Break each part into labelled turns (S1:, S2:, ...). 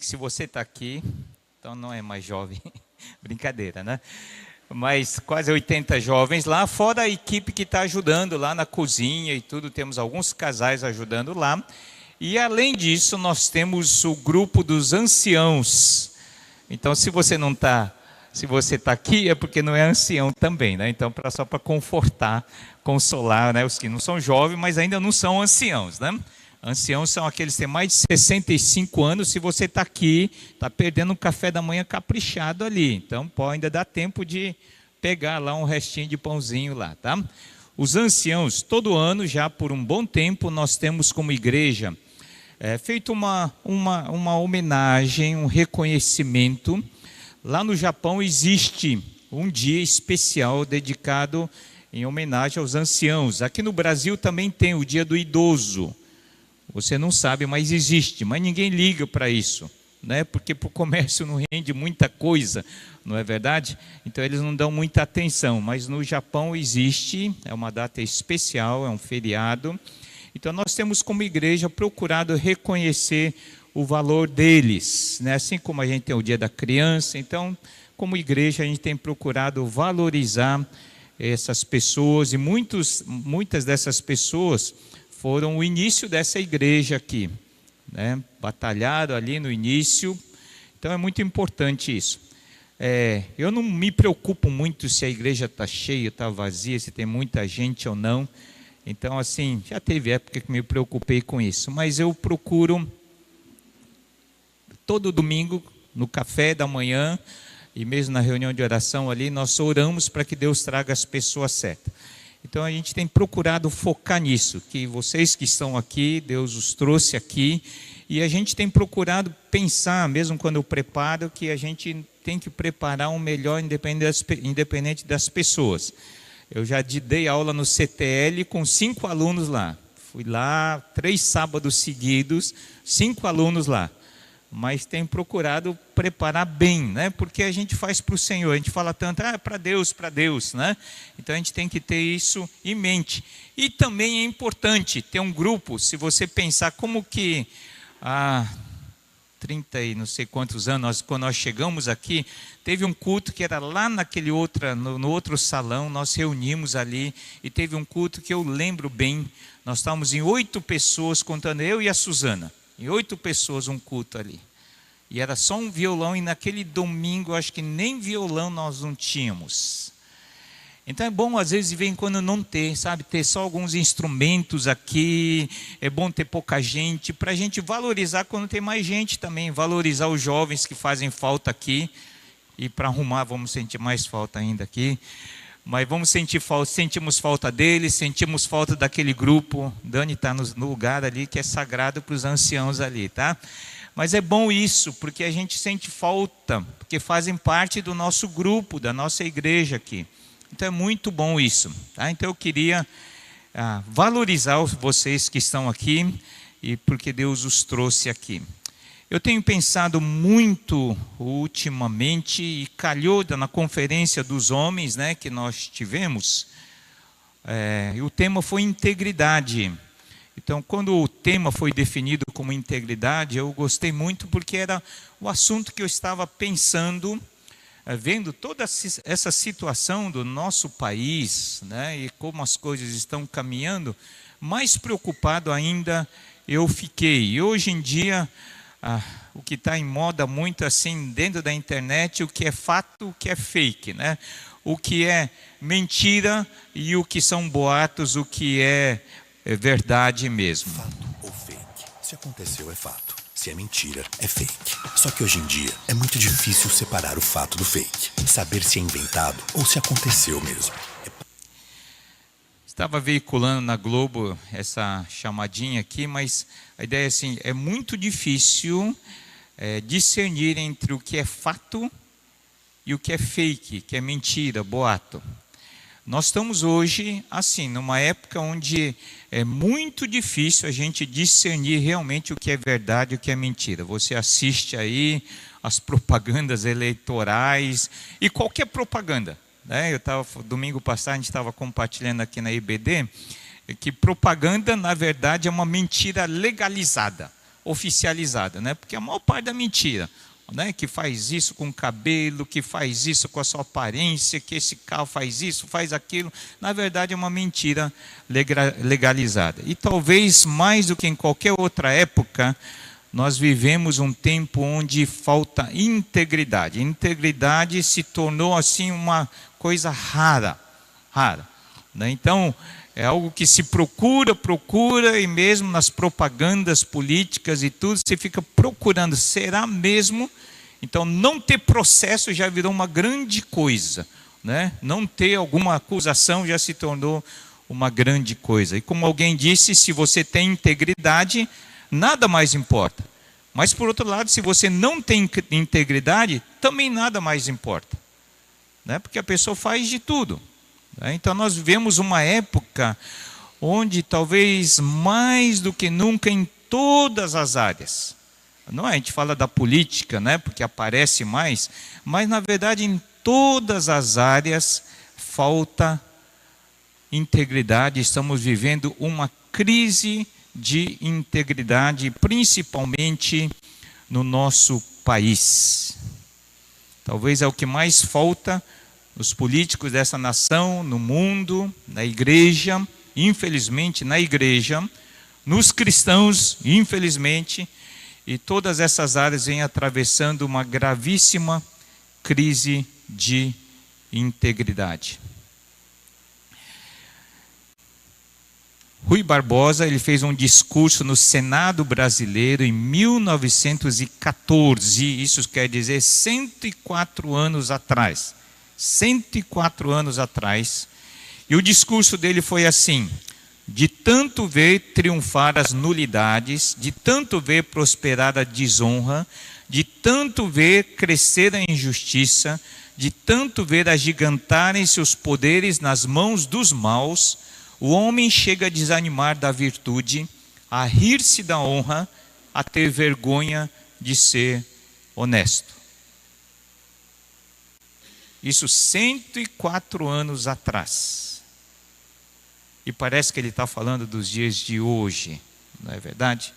S1: Se você está aqui, então não é mais jovem, brincadeira, né? Mas quase 80 jovens lá, fora a equipe que está ajudando lá na cozinha e tudo, temos alguns casais ajudando lá. E além disso, nós temos o grupo dos anciãos. Então, se você não está, se você está aqui, é porque não é ancião também, né? Então, só para confortar, consolar, né? Os que não são jovens, mas ainda não são anciãos, né? Anciãos são aqueles que têm mais de 65 anos. Se você está aqui, está perdendo um café da manhã caprichado ali. Então, ainda dá tempo de pegar lá um restinho de pãozinho lá, tá? Os anciãos, todo ano, já por um bom tempo, nós temos como igreja feito uma homenagem, um reconhecimento. Lá no Japão existe um dia especial dedicado em homenagem aos anciãos. Aqui no Brasil também tem o Dia do Idoso. Você não sabe, mas existe, mas ninguém liga para isso, né? Porque para o comércio não rende muita coisa, não é verdade? Então eles não dão muita atenção, mas no Japão existe, é uma data especial, é um feriado. Então nós temos como igreja procurado reconhecer o valor deles, né? Assim como a gente tem o Dia da Criança, então como igreja a gente tem procurado valorizar essas pessoas, e muitas dessas pessoas foram o início dessa igreja aqui, né? Batalharam ali no início, então é muito importante isso. Eu não me preocupo muito se a igreja está cheia, está vazia, se tem muita gente ou não. Então, assim, já teve época que me preocupei com isso, mas eu procuro todo domingo, no café da manhã, e mesmo na reunião de oração ali, nós oramos para que Deus traga as pessoas certas. Então a gente tem procurado focar nisso, que vocês que estão aqui, Deus os trouxe aqui, e a gente tem procurado pensar, mesmo quando eu preparo, que a gente tem que preparar um melhor independente das pessoas. Eu já dei aula no CTL com 5 alunos lá, fui lá 3 sábados seguidos, 5 alunos lá. Mas tem procurado preparar bem, né? Porque a gente faz para o Senhor, a gente fala tanto, para Deus, né? Então a gente tem que ter isso em mente. E também é importante ter um grupo, se você pensar como que há 30 e não sei quantos anos, quando nós chegamos aqui, teve um culto que era lá no outro salão, nós reunimos ali, e teve um culto que eu lembro bem, nós estávamos em 8 pessoas, contando eu e a Suzana. E 8 pessoas um culto ali. E era só um violão, e naquele domingo, acho que nem violão nós não tínhamos. Então é bom, às vezes, de vez em quando não ter, sabe? Ter só alguns instrumentos aqui. É bom ter pouca gente, para a gente valorizar quando tem mais gente também. Valorizar os jovens que fazem falta aqui. E para arrumar, vamos sentir mais falta ainda aqui. Mas vamos sentir falta, sentimos falta deles, sentimos falta daquele grupo. Dani está no lugar ali que é sagrado para os anciãos ali, tá? Mas é bom isso, porque a gente sente falta, porque fazem parte do nosso grupo, da nossa igreja aqui. Então é muito bom isso, tá? Então eu queria valorizar vocês que estão aqui, e porque Deus os trouxe aqui. Eu tenho pensado muito ultimamente, e calhou na conferência dos homens, né, que nós tivemos, e o tema foi integridade. Então, quando o tema foi definido como integridade, eu gostei muito, porque era o assunto que eu estava pensando, vendo toda essa situação do nosso país, né, e como as coisas estão caminhando, mais preocupado ainda eu fiquei. E hoje em dia, o que está em moda muito assim dentro da internet, o que é fato, o que é fake, né? O que é mentira e o que são boatos, o que é verdade mesmo.
S2: Fato ou fake? Se aconteceu é fato, se é mentira é fake. Só que hoje em dia é muito difícil separar o fato do fake, saber se é inventado ou se aconteceu mesmo.
S1: Estava veiculando na Globo essa chamadinha aqui, mas a ideia é assim, é muito difícil discernir entre o que é fato e o que é fake, que é mentira, boato. Nós estamos hoje, assim, numa época onde é muito difícil a gente discernir realmente o que é verdade e o que é mentira. Você assiste aí as propagandas eleitorais e qualquer propaganda, né? Domingo passado a gente estava compartilhando aqui na IBD que propaganda, na verdade, é uma mentira legalizada. oficializada, né? Porque a maior parte da mentira, né? Que faz isso com o cabelo, que faz isso com a sua aparência, que esse carro faz isso, faz aquilo, na verdade é uma mentira legalizada. E talvez mais do que em qualquer outra época, nós vivemos um tempo onde falta integridade. Integridade se tornou assim uma coisa rara, né? Então, é algo que se procura, e mesmo nas propagandas políticas e tudo, você fica procurando, será mesmo? Então, não ter processo já virou uma grande coisa, né? Não ter alguma acusação já se tornou uma grande coisa. E como alguém disse, se você tem integridade, nada mais importa. Mas, por outro lado, se você não tem integridade, também nada mais importa, né? Porque a pessoa faz de tudo. Então nós vivemos uma época onde talvez mais do que nunca em todas as áreas, não é? A gente fala da política, né? Porque aparece mais, mas na verdade em todas as áreas falta integridade. Estamos vivendo uma crise de integridade, principalmente no nosso país. Talvez é o que mais falta nos políticos dessa nação, no mundo, na igreja, infelizmente na igreja, nos cristãos, infelizmente, e todas essas áreas vêm atravessando uma gravíssima crise de integridade. Rui Barbosa, ele fez um discurso no Senado brasileiro em 1914, isso quer dizer 104 anos atrás. 104 anos atrás, e o discurso dele foi assim: de tanto ver triunfar as nulidades, de tanto ver prosperar a desonra, de tanto ver crescer a injustiça, de tanto ver agigantarem-se os poderes nas mãos dos maus, o homem chega a desanimar da virtude, a rir-se da honra, a ter vergonha de ser honesto. Isso 104 anos atrás. E parece que ele está falando dos dias de hoje, não é verdade?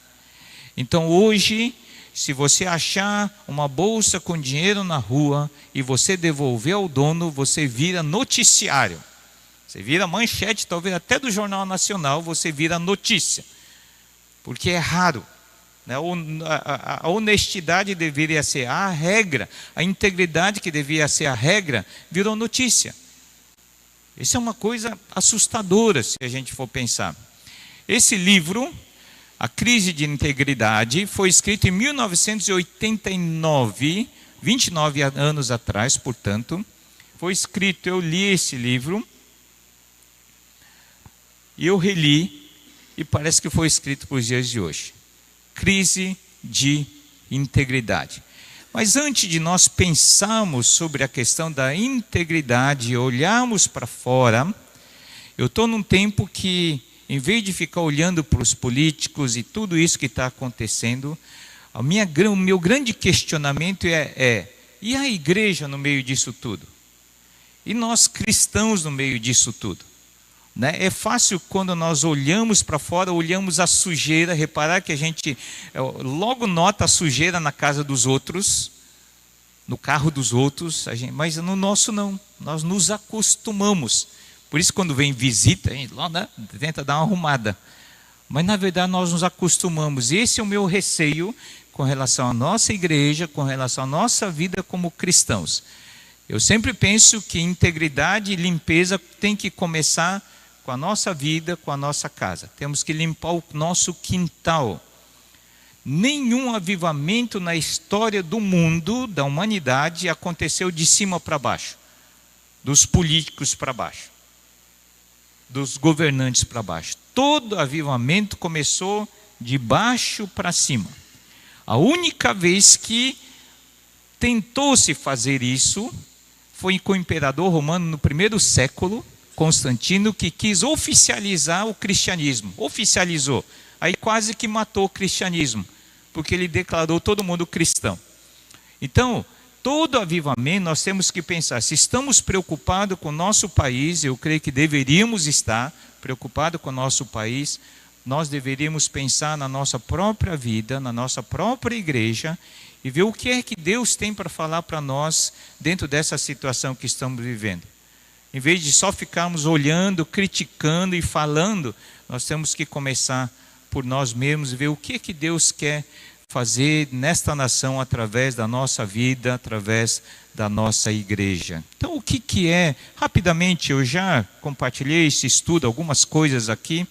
S1: Então hoje, se você achar uma bolsa com dinheiro na rua e você devolver ao dono, você vira noticiário. Você vira manchete, talvez até do Jornal Nacional, você vira notícia. Porque é raro. A honestidade deveria ser a regra, a integridade que deveria ser a regra, virou notícia. Isso é uma coisa assustadora, se a gente for pensar. Esse livro, A Crise de Integridade, foi escrito em 1989, 29 anos atrás, portanto. Foi escrito, eu li esse livro, e eu reli, e parece que foi escrito para os dias de hoje. Crise de integridade. Mas antes de nós pensarmos sobre a questão da integridade e olharmos para fora, eu estou num tempo que, em vez de ficar olhando para os políticos e tudo isso que está acontecendo, o meu grande questionamento e a igreja no meio disso tudo? E nós cristãos no meio disso tudo? É fácil quando nós olhamos para fora, olhamos a sujeira, reparar que a gente logo nota a sujeira na casa dos outros, no carro dos outros, mas no nosso não, nós nos acostumamos. Por isso quando vem visita, a gente tenta dar uma arrumada. Mas na verdade nós nos acostumamos. Esse é o meu receio com relação à nossa igreja, com relação à nossa vida como cristãos. Eu sempre penso que integridade e limpeza tem que começar com a nossa vida, com a nossa casa. Temos que limpar o nosso quintal. Nenhum avivamento na história do mundo, da humanidade, aconteceu de cima para baixo. Dos políticos para baixo. Dos governantes para baixo. Todo avivamento começou de baixo para cima. A única vez que tentou-se fazer isso foi com o imperador romano no primeiro século, Constantino, que quis oficializar o cristianismo. Oficializou. Aí quase que matou o cristianismo, porque ele declarou todo mundo cristão. Então, todo avivamento nós temos que pensar, se estamos preocupados com o nosso país, eu creio que deveríamos estar preocupados com o nosso país, nós deveríamos pensar na nossa própria vida, na nossa própria igreja, e ver o que é que Deus tem para falar para nós dentro dessa situação que estamos vivendo. Em vez de só ficarmos olhando, criticando e falando, nós temos que começar por nós mesmos e ver o que é que Deus quer fazer nesta nação através da nossa vida, através da nossa igreja. Então, o que é? Rapidamente, eu já compartilhei esse estudo, algumas coisas aqui.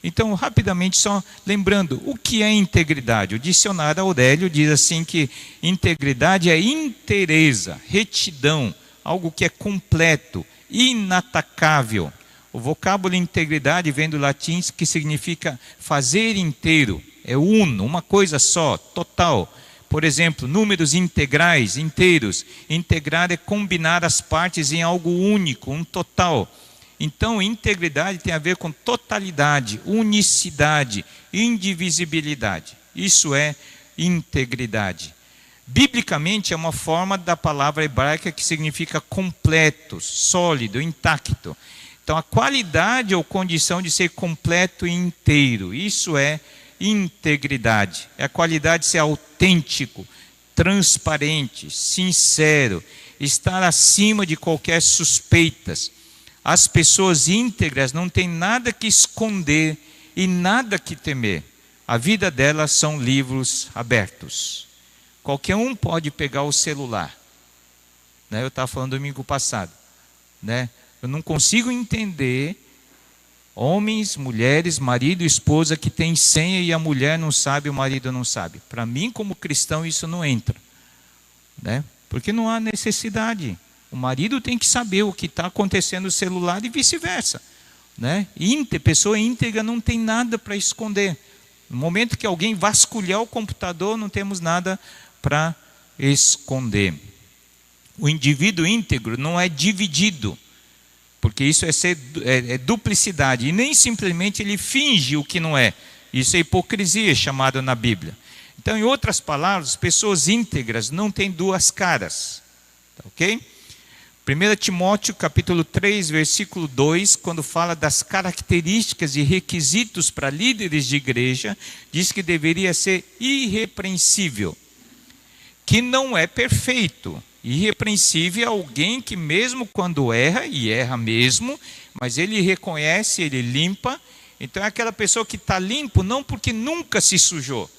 S1: Então, rapidamente, só lembrando, o que é integridade? O dicionário Aurélio diz assim que integridade é inteireza, retidão, algo que é completo, inatacável. O vocábulo integridade vem do latim, que significa fazer inteiro, é uno, uma coisa só, total. Por exemplo, números integrais, inteiros. Integrar é combinar as partes em algo único, um total. Então, integridade tem a ver com totalidade, unicidade, indivisibilidade. Isso é integridade. Biblicamente é uma forma da palavra hebraica que significa completo, sólido, intacto. Então, a qualidade ou condição de ser completo e inteiro, isso é integridade. É a qualidade de ser autêntico, transparente, sincero, estar acima de qualquer suspeitas. As pessoas íntegras não têm nada que esconder e nada que temer. A vida delas são livros abertos. Qualquer um pode pegar o celular. Eu estava falando domingo passado. Eu não consigo entender homens, mulheres, marido e esposa que tem senha e a mulher não sabe, o marido não sabe. Para mim, como cristão, isso não entra. Porque não há necessidade. O marido tem que saber o que está acontecendo no celular e vice-versa. Pessoa íntegra não tem nada para esconder. No momento que alguém vasculhar o computador, não temos nada para esconder. O indivíduo íntegro não é dividido, porque isso é duplicidade, e nem simplesmente ele finge o que não é. Isso é hipocrisia, chamado na Bíblia. Então, em outras palavras, pessoas íntegras não têm duas caras. Ok? 1 Timóteo capítulo 3, versículo 2, quando fala das características e requisitos para líderes de igreja, diz que deveria ser irrepreensível, que não é perfeito. Irrepreensível é alguém que mesmo quando erra, e erra mesmo, mas ele reconhece, ele limpa. Então é aquela pessoa que está limpo não porque nunca se sujou,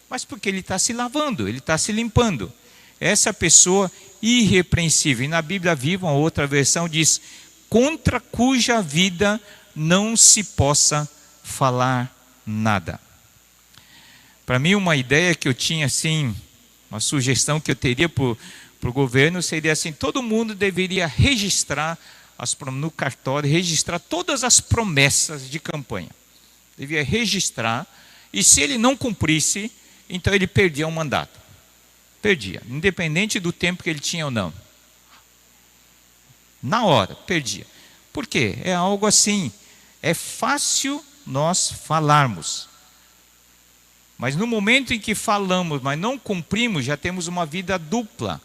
S1: mas porque ele está se lavando, ele está se limpando. Essa pessoa irrepreensível. E na Bíblia Viva, uma outra versão diz, contra cuja vida não se possa falar nada. Para mim, uma ideia que eu tinha assim, uma sugestão que eu teria para o governo seria assim: todo mundo deveria registrar no cartório, registrar todas as promessas de campanha. Devia registrar, e se ele não cumprisse, então ele perdia o mandato. Perdia, independente do tempo que ele tinha ou não. Na hora, perdia. Por quê? É algo assim, é fácil nós falarmos. Mas no momento em que falamos, mas não cumprimos, já temos uma vida dupla.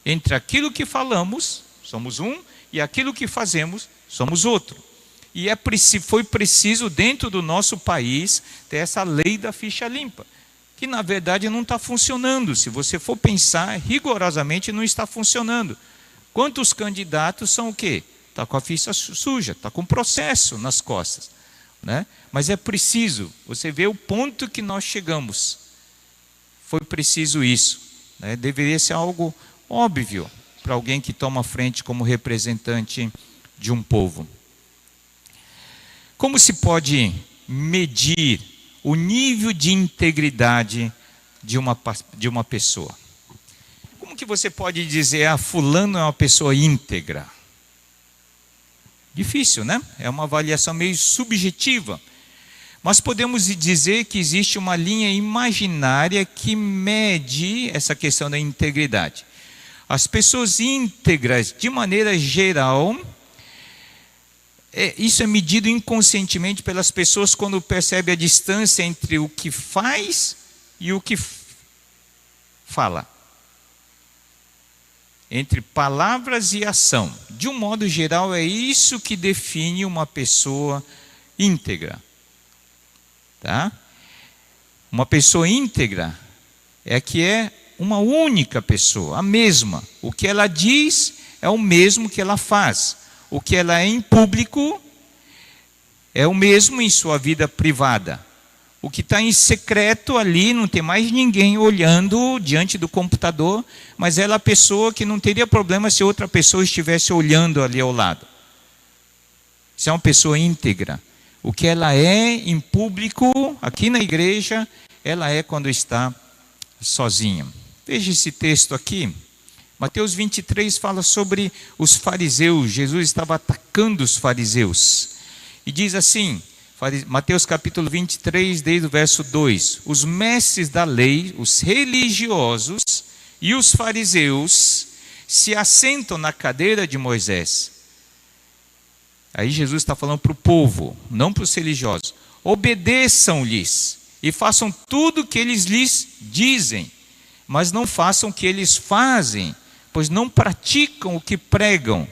S1: Entre aquilo que falamos, somos um, e aquilo que fazemos, somos outro. E foi preciso, dentro do nosso país, ter essa lei da ficha limpa, que na verdade não está funcionando. Se você for pensar, rigorosamente não está funcionando. Quantos candidatos são o quê? Está com a ficha suja, está com processo nas costas. Mas é preciso, você vê o ponto que nós chegamos. Foi preciso isso. Deveria ser algo óbvio para alguém que toma frente como representante de um povo. Como se pode medir o nível de integridade de uma pessoa? Como que você pode dizer, fulano é uma pessoa íntegra? Difícil, né? É uma avaliação meio subjetiva. Mas podemos dizer que existe uma linha imaginária que mede essa questão da integridade. As pessoas íntegras, de maneira geral, isso é medido inconscientemente pelas pessoas quando percebem a distância entre o que faz e o que fala. Entre palavras e ação. De um modo geral, é isso que define uma pessoa íntegra. tá? Uma pessoa íntegra é a que é uma única pessoa, a mesma. O que ela diz é o mesmo que ela faz. O que ela é em público é o mesmo em sua vida privada. O que está em secreto ali, não tem mais ninguém olhando diante do computador, mas ela é a pessoa que não teria problema se outra pessoa estivesse olhando ali ao lado. Isso é uma pessoa íntegra. O que ela é em público, aqui na igreja, ela é quando está sozinha. Veja esse texto aqui. Mateus 23 fala sobre os fariseus. Jesus estava atacando os fariseus. E diz assim, Mateus capítulo 23, desde o verso 2. Os mestres da lei, os religiosos e os fariseus se assentam na cadeira de Moisés. Aí Jesus está falando para o povo, não para os religiosos. Obedeçam-lhes e façam tudo o que eles lhes dizem, mas não façam o que eles fazem, pois não praticam o que pregam.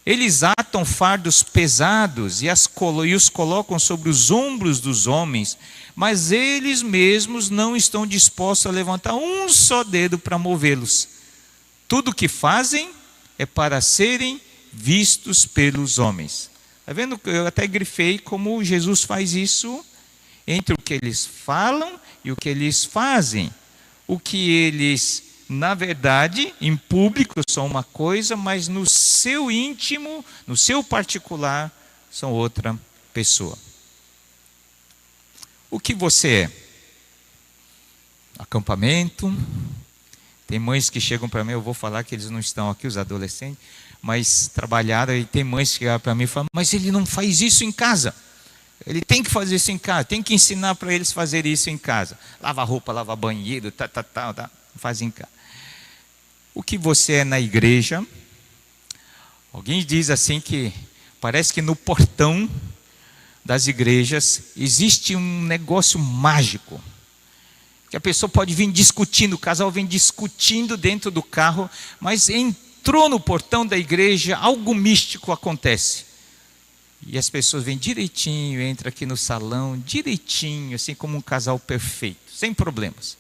S1: Eles atam fardos pesados e os colocam sobre os ombros dos homens, mas eles mesmos não estão dispostos a levantar um só dedo para movê-los. Tudo o que fazem é para serem vistos pelos homens. Está vendo? Eu até grifei como Jesus faz isso entre o que eles falam e o que eles fazem. O que eles, na verdade, em público são uma coisa, mas no seu íntimo, no seu particular, são outra pessoa. O que você é? Acampamento. Tem mães que chegam para mim, eu vou falar que eles não estão aqui, os adolescentes, mas trabalharam, e tem mães que chegam para mim e falam, mas ele não faz isso em casa. Ele tem que fazer isso em casa, tem que ensinar para eles fazer isso em casa. Lava roupa, lava banheiro, faz em casa. O que você é na igreja? Alguém diz assim que parece que no portão das igrejas existe um negócio mágico. Que a pessoa pode vir discutindo, o casal vem discutindo dentro do carro, mas entrou no portão da igreja, algo místico acontece. E as pessoas vêm direitinho, entram aqui no salão, direitinho, assim como um casal perfeito, sem problemas.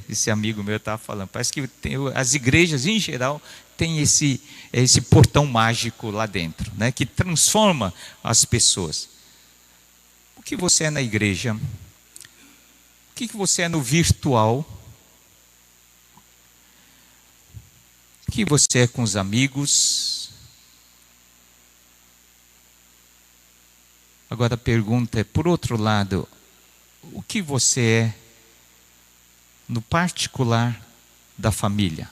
S1: Esse amigo meu estava falando, parece que as igrejas em geral têm esse portão mágico lá dentro, né, que transforma as pessoas. O que você é na igreja? O que você é no virtual? O que você é com os amigos? Agora a pergunta é, por outro lado, o que você é no particular da família?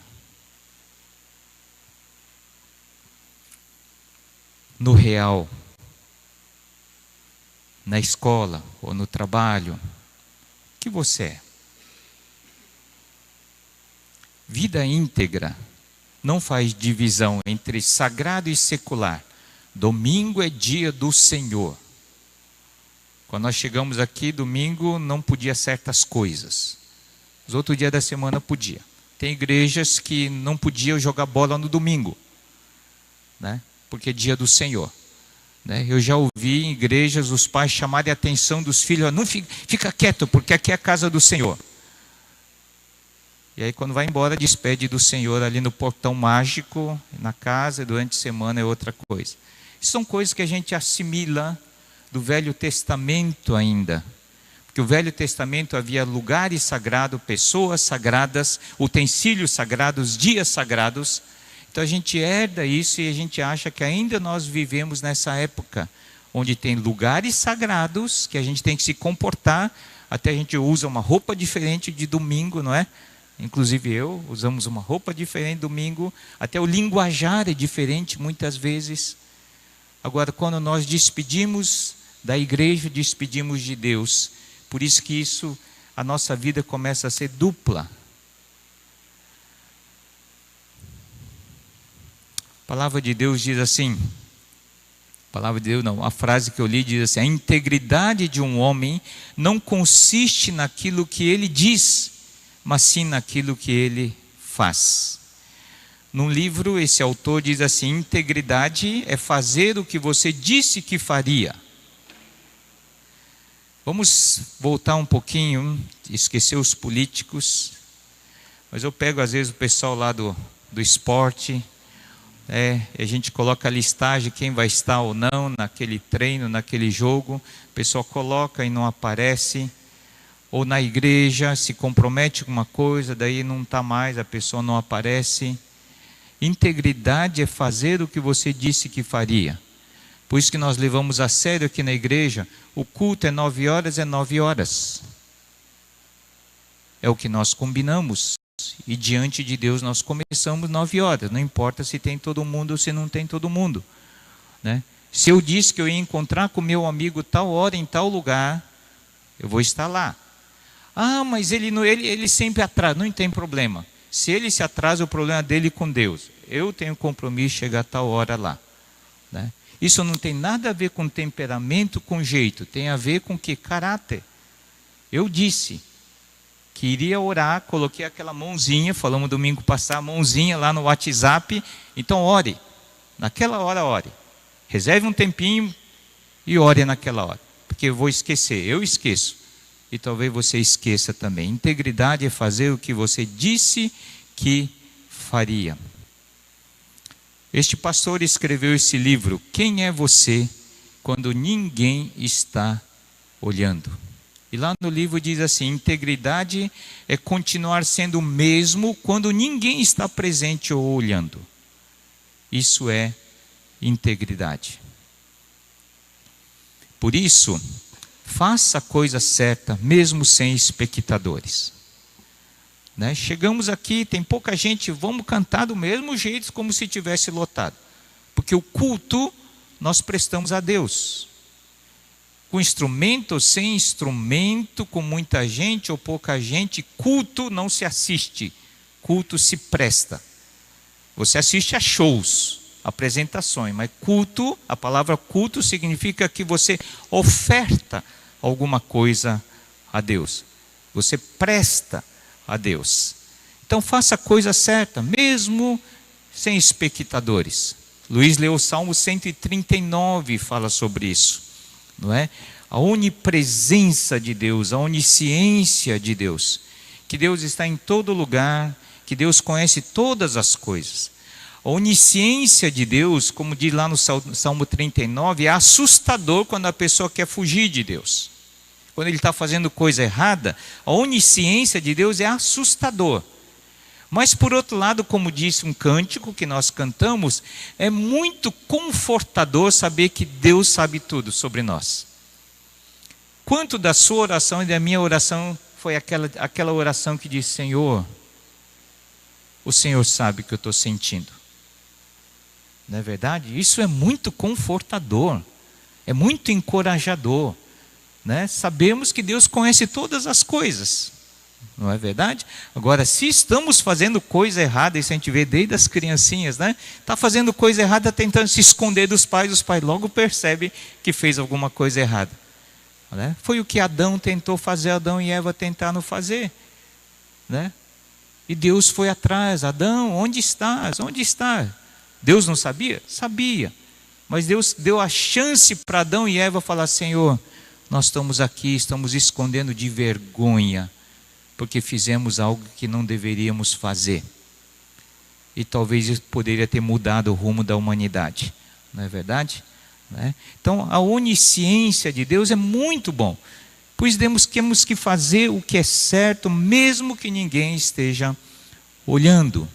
S1: No real? Na escola ou no trabalho? O que você é? Vida íntegra não faz divisão entre sagrado e secular. Domingo é dia do Senhor. Quando nós chegamos aqui, domingo não podia certas coisas. Os outros dias da semana podia. Tem igrejas que não podiam jogar bola no domingo, né? Porque é dia do Senhor. Né? Eu já ouvi em igrejas os pais chamarem a atenção dos filhos, não fica quieto, porque aqui é a casa do Senhor. E aí quando vai embora, despede do Senhor ali no portão mágico, na casa, durante a semana é outra coisa. São coisas que a gente assimila do Velho Testamento ainda. Porque o Velho Testamento havia lugares sagrados, pessoas sagradas, utensílios sagrados, dias sagrados. Então a gente herda isso e a gente acha que ainda nós vivemos nessa época, onde tem lugares sagrados, que a gente tem que se comportar, até a gente usa uma roupa diferente de domingo, não é? Inclusive usamos uma roupa diferente domingo, até o linguajar é diferente muitas vezes. Agora, quando nós despedimos da igreja, despedimos de Deus. Por isso que a nossa vida começa a ser dupla. A palavra de Deus diz assim, a frase que eu li diz assim, a integridade de um homem não consiste naquilo que ele diz, mas sim naquilo que ele faz. Num livro, esse autor diz assim, integridade é fazer o que você disse que faria. Vamos voltar um pouquinho, esquecer os políticos, mas eu pego às vezes o pessoal lá do esporte, a gente coloca a listagem, quem vai estar ou não naquele treino, naquele jogo, o pessoal coloca e não aparece, ou na igreja se compromete com uma coisa, daí não está mais, a pessoa não aparece. Integridade é fazer o que você disse que faria. Por isso que nós levamos a sério aqui na igreja, o culto é 9 horas, é 9 horas. É o que nós combinamos. E diante de Deus nós começamos 9 horas, não importa se tem todo mundo ou se não tem todo mundo, né? Se eu disse que eu ia encontrar com meu amigo tal hora em tal lugar, eu vou estar lá. Ah, mas ele sempre atrasa, não tem problema. Se ele se atrasa, o problema é dele com Deus. Eu tenho compromisso de chegar a tal hora lá, né? Isso não tem nada a ver com temperamento, com jeito, tem a ver com que caráter. Eu disse que iria orar, coloquei aquela mãozinha, falamos domingo passado, mãozinha lá no WhatsApp, então ore, naquela hora ore, reserve um tempinho e ore naquela hora, porque eu vou esquecer, eu esqueço, e talvez você esqueça também. Integridade é fazer o que você disse que faria. Este pastor escreveu esse livro, Quem é Você Quando Ninguém Está Olhando? E lá no livro diz assim, integridade é continuar sendo o mesmo quando ninguém está presente ou olhando. Isso é integridade. Por isso, faça a coisa certa, mesmo sem espectadores. Né? Chegamos aqui, tem pouca gente, vamos cantar do mesmo jeito, como se tivesse lotado. Porque o culto nós prestamos a Deus. Com instrumento ou sem instrumento, com muita gente ou pouca gente, culto não se assiste, culto se presta. Você assiste a shows, apresentações, mas culto, a palavra culto significa que você oferta alguma coisa a Deus. Você presta a Deus. Então faça a coisa certa, mesmo sem espectadores. Luiz leu o Salmo 139 e fala sobre isso. Não é? A onipresença de Deus, a onisciência de Deus, que Deus está em todo lugar, que Deus conhece todas as coisas. A onisciência de Deus, como diz lá no Salmo 39, é assustador quando a pessoa quer fugir de Deus. Quando ele está fazendo coisa errada, a onisciência de Deus é assustador. Mas por outro lado, como disse um cântico que nós cantamos, é muito confortador saber que Deus sabe tudo sobre nós. Quanto da sua oração e da minha oração foi aquela oração que diz, Senhor, o Senhor sabe o que eu estou sentindo. Não é verdade? Isso é muito confortador, é muito encorajador, né? Sabemos que Deus conhece todas as coisas. Não é verdade? Agora, se estamos fazendo coisa errada, isso a gente vê desde as criancinhas, né? Está fazendo coisa errada, tentando se esconder dos pais, os pais logo percebem que fez alguma coisa errada. Né? Foi o que Adão tentou fazer, Adão e Eva tentaram fazer. Né? E Deus foi atrás, Adão, onde estás? Onde estás? Deus não sabia? Sabia. Mas Deus deu a chance para Adão e Eva falar, Senhor, nós estamos aqui, estamos escondendo de vergonha, porque fizemos algo que não deveríamos fazer. E talvez isso poderia ter mudado o rumo da humanidade. Não é verdade? Né? Então, a onisciência de Deus é muito bom. Pois temos que fazer o que é certo, mesmo que ninguém esteja olhando.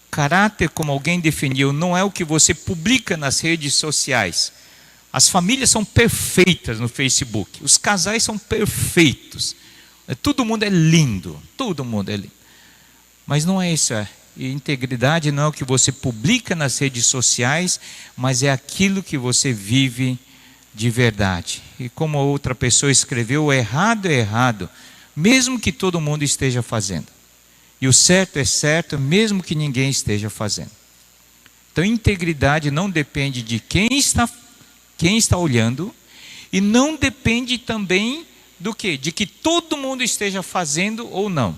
S1: Caráter, como alguém definiu, não é o que você publica nas redes sociais. As famílias são perfeitas no Facebook. Os casais são perfeitos. Todo mundo é lindo, todo mundo é lindo. Mas não é isso, E integridade não é o que você publica nas redes sociais, mas é aquilo que você vive de verdade. E como a outra pessoa escreveu, o errado é errado, mesmo que todo mundo esteja fazendo. E o certo é certo, mesmo que ninguém esteja fazendo. Então, integridade não depende de quem está olhando, e não depende também do quê? De que todo mundo esteja fazendo ou não.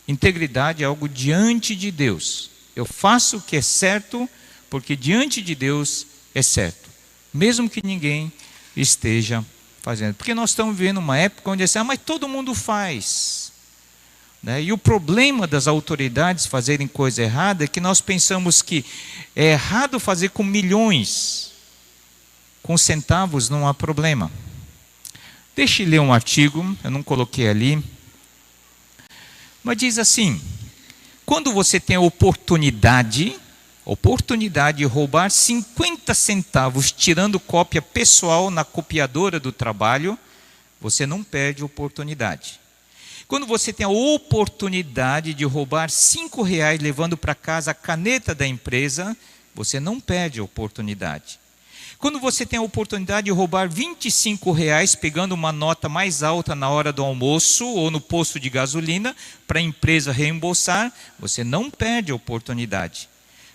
S1: Integridade é algo diante de Deus. Eu faço o que é certo, porque diante de Deus é certo, mesmo que ninguém esteja fazendo. Porque nós estamos vivendo uma época onde mas todo mundo faz. Né? E o problema das autoridades fazerem coisa errada é que nós pensamos que é errado fazer com milhões, com centavos não há problema. Deixa eu ler um artigo, eu não coloquei ali, mas diz assim: quando você tem a oportunidade de roubar 50 centavos tirando cópia pessoal na copiadora do trabalho, você não perde a oportunidade. Quando você tem a oportunidade de roubar R$5 levando para casa a caneta da empresa, você não perde a oportunidade. Quando você tem a oportunidade de roubar R$25 pegando uma nota mais alta na hora do almoço ou no posto de gasolina para a empresa reembolsar, você não perde a oportunidade.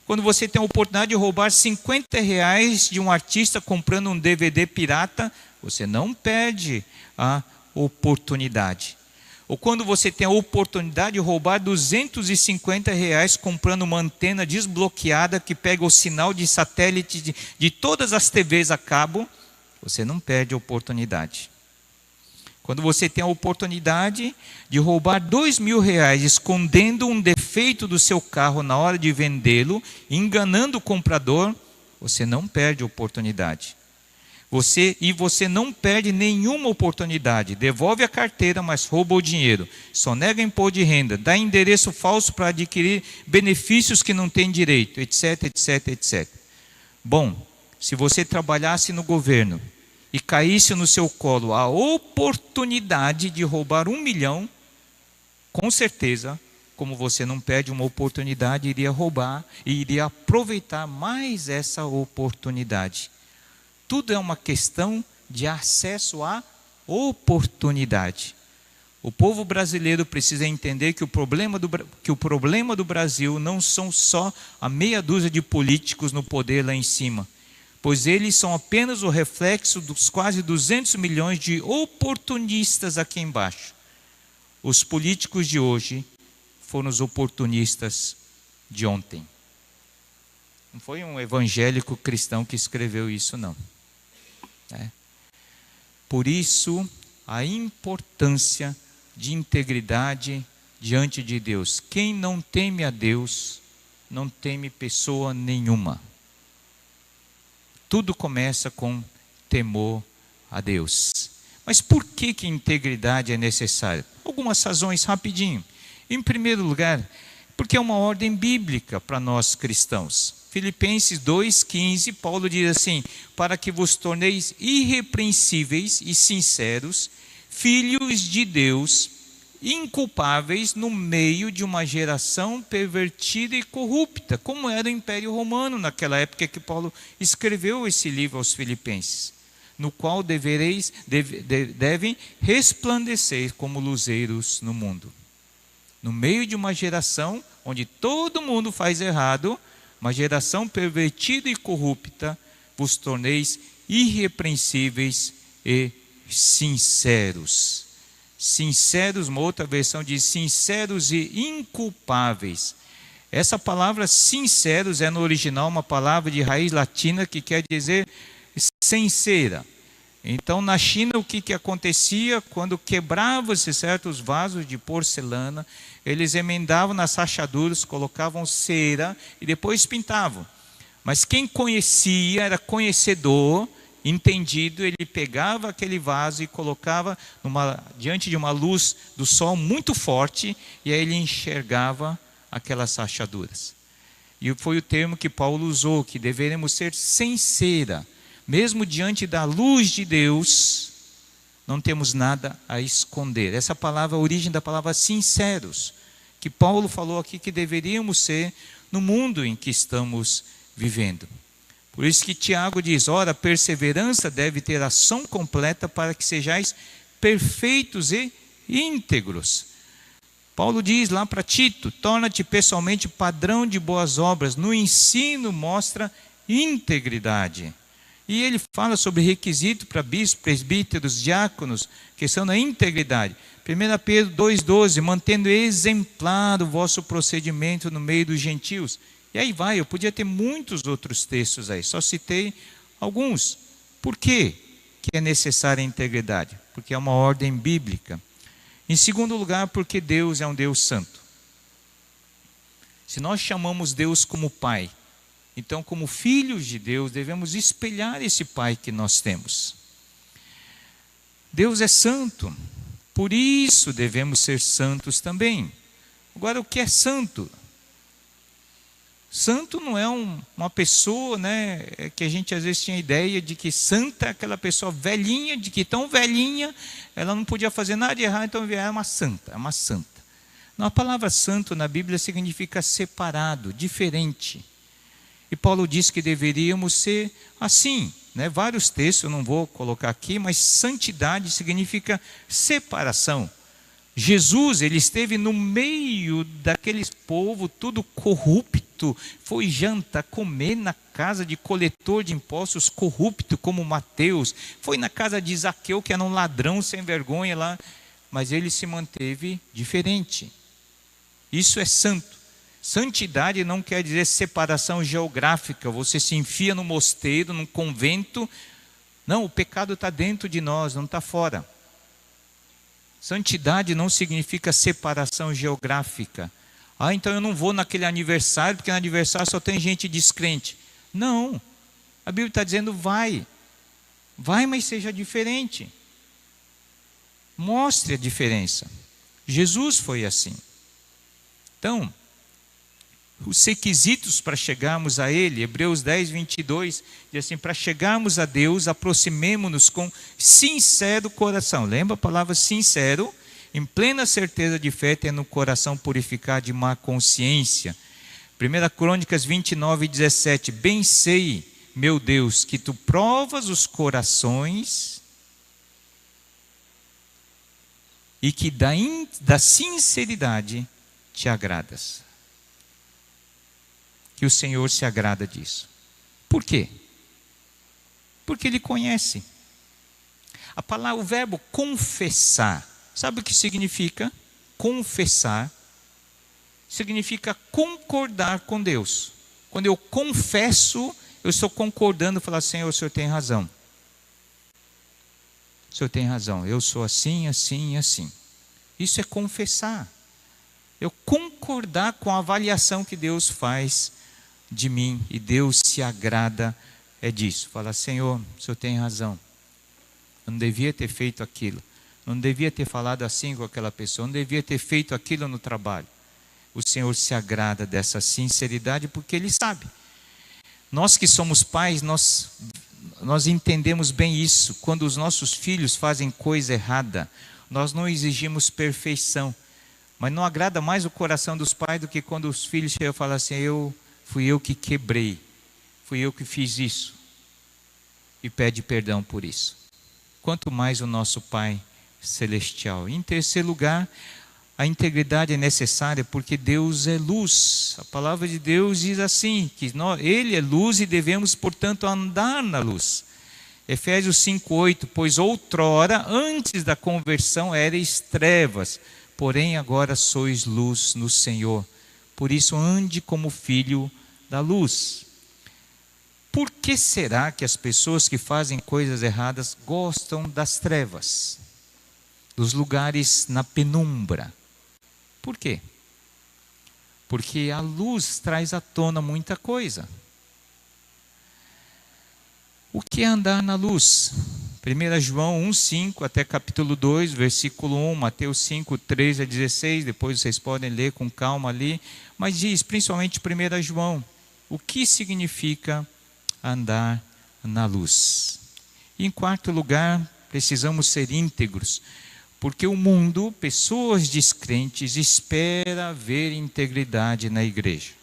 S1: Quando você tem a oportunidade de roubar R$50 de um artista comprando um DVD pirata, você não perde a oportunidade. Ou quando você tem a oportunidade de roubar R$250 comprando uma antena desbloqueada que pega o sinal de satélite de todas as TVs a cabo, você não perde a oportunidade. Quando você tem a oportunidade de roubar R$2.000 escondendo um defeito do seu carro na hora de vendê-lo, enganando o comprador, você não perde a oportunidade. Você não perde nenhuma oportunidade. Devolve a carteira, mas rouba o dinheiro. Sonega imposto de renda, dá endereço falso para adquirir benefícios que não tem direito, etc, etc, etc. Bom, se você trabalhasse no governo e caísse no seu colo a oportunidade de roubar 1 milhão, com certeza, como você não perde uma oportunidade, iria roubar e iria aproveitar mais essa oportunidade. Tudo é uma questão de acesso à oportunidade. O povo brasileiro precisa entender que o problema do Brasil não são só a meia dúzia de políticos no poder lá em cima, pois eles são apenas o reflexo dos quase 200 milhões de oportunistas aqui embaixo. Os políticos de hoje foram os oportunistas de ontem. Não foi um evangélico cristão que escreveu isso, não. Por isso, a importância de integridade diante de Deus. Quem não teme a Deus, não teme pessoa nenhuma. Tudo começa com temor a Deus. Mas por que integridade é necessária? Algumas razões, rapidinho. Em primeiro lugar, porque é uma ordem bíblica para nós cristãos. Filipenses 2,15, Paulo diz assim: para que vos torneis irrepreensíveis e sinceros, filhos de Deus, inculpáveis no meio de uma geração pervertida e corrupta, como era o Império Romano naquela época que Paulo escreveu esse livro aos Filipenses, no qual devem resplandecer como luzeiros no mundo. No meio de uma geração onde todo mundo faz errado, uma geração pervertida e corrupta, vos torneis irrepreensíveis e sinceros. Sinceros, uma outra versão diz sinceros e inculpáveis. Essa palavra sinceros é no original uma palavra de raiz latina que quer dizer sincera. Então na China o que acontecia quando quebrava-se certos vasos de porcelana, eles emendavam nas rachaduras, colocavam cera e depois pintavam. Mas quem conhecia, era conhecedor, entendido, ele pegava aquele vaso e colocava diante de uma luz do sol muito forte, e aí ele enxergava aquelas rachaduras. E foi o termo que Paulo usou, que deveremos ser sincera. Mesmo diante da luz de Deus, não temos nada a esconder. Essa palavra, a origem da palavra sinceros, que Paulo falou aqui que deveríamos ser no mundo em que estamos vivendo. Por isso que Tiago diz: ora, a perseverança deve ter ação completa para que sejais perfeitos e íntegros. Paulo diz lá para Tito: torna-te pessoalmente padrão de boas obras, no ensino mostra integridade. E ele fala sobre requisito para bispos, presbíteros, diáconos, questão da integridade. 1 Pedro 2,12, mantendo exemplar o vosso procedimento no meio dos gentios. E aí vai, eu podia ter muitos outros textos aí, só citei alguns. Por quê que é necessária a integridade? Porque é uma ordem bíblica. Em segundo lugar, porque Deus é um Deus santo. Se nós chamamos Deus como Pai, então como filhos de Deus, devemos espelhar esse Pai que nós temos. Deus é santo, por isso devemos ser santos também. Agora, o que é santo? Santo não é uma pessoa, né, que a gente às vezes tinha a ideia de que santa é aquela pessoa velhinha, de que tão velhinha, ela não podia fazer nada de errado, então é uma santa, é uma santa. Não, a palavra santo na Bíblia significa separado, diferente. E Paulo diz que deveríamos ser assim, né? Vários textos, eu não vou colocar aqui, mas santidade significa separação. Jesus, ele esteve no meio daqueles povo tudo corrupto, foi jantar, comer na casa de coletor de impostos corrupto como Mateus, foi na casa de Zaqueu, que era um ladrão sem vergonha lá, mas ele se manteve diferente. Isso é santo. Santidade não quer dizer separação geográfica, você se enfia no mosteiro, num convento. Não, o pecado está dentro de nós, não está fora. Santidade não significa separação geográfica. Ah, então eu não vou naquele aniversário, porque no aniversário só tem gente descrente. Não, a Bíblia está dizendo vai, mas seja diferente. Mostre a diferença. Jesus foi assim. Então, os requisitos para chegarmos a Ele, Hebreus 10, 22, diz assim: para chegarmos a Deus, aproximemo-nos com sincero coração. Lembra a palavra sincero? Em plena certeza de fé, tendo o coração purificado de má consciência. 1 Crônicas 29, 17, bem sei, meu Deus, que tu provas os corações e que da sinceridade te agradas. Que o Senhor se agrada disso. Por quê? Porque Ele conhece. A palavra, o verbo confessar, sabe o que significa? Confessar significa concordar com Deus. Quando eu confesso, eu estou concordando, falar: Senhor, o Senhor tem razão. O Senhor tem razão, eu sou assim, assim e assim. Isso é confessar. Eu concordar com a avaliação que Deus faz de mim, e Deus se agrada disso. Fala: Senhor, o Senhor tem razão, eu não devia ter feito aquilo, não devia ter falado assim com aquela pessoa, não devia ter feito aquilo no trabalho. O Senhor se agrada dessa sinceridade, porque Ele sabe. Nós que somos pais, nós entendemos bem isso. Quando os nossos filhos fazem coisa errada, nós não exigimos perfeição, mas não agrada mais o coração dos pais do que quando os filhos chegam e falam assim: fui eu que quebrei, fui eu que fiz isso, e pede perdão por isso. Quanto mais o nosso Pai Celestial. Em terceiro lugar, a integridade é necessária porque Deus é luz. A palavra de Deus diz assim, que Ele é luz e devemos, portanto, andar na luz. Efésios 5:8, pois outrora, antes da conversão, erais trevas, porém agora sois luz no Senhor. Por isso ande como filho da luz. Por que será que as pessoas que fazem coisas erradas gostam das trevas? Dos lugares na penumbra? Por quê? Porque a luz traz à tona muita coisa. O que é andar na luz? 1 João 1,5 até capítulo 2, versículo 1, Mateus 5, 13 a 16, depois vocês podem ler com calma ali, mas diz principalmente 1 João, o que significa andar na luz. E em quarto lugar, precisamos ser íntegros, porque o mundo, pessoas descrentes, espera ver integridade na igreja.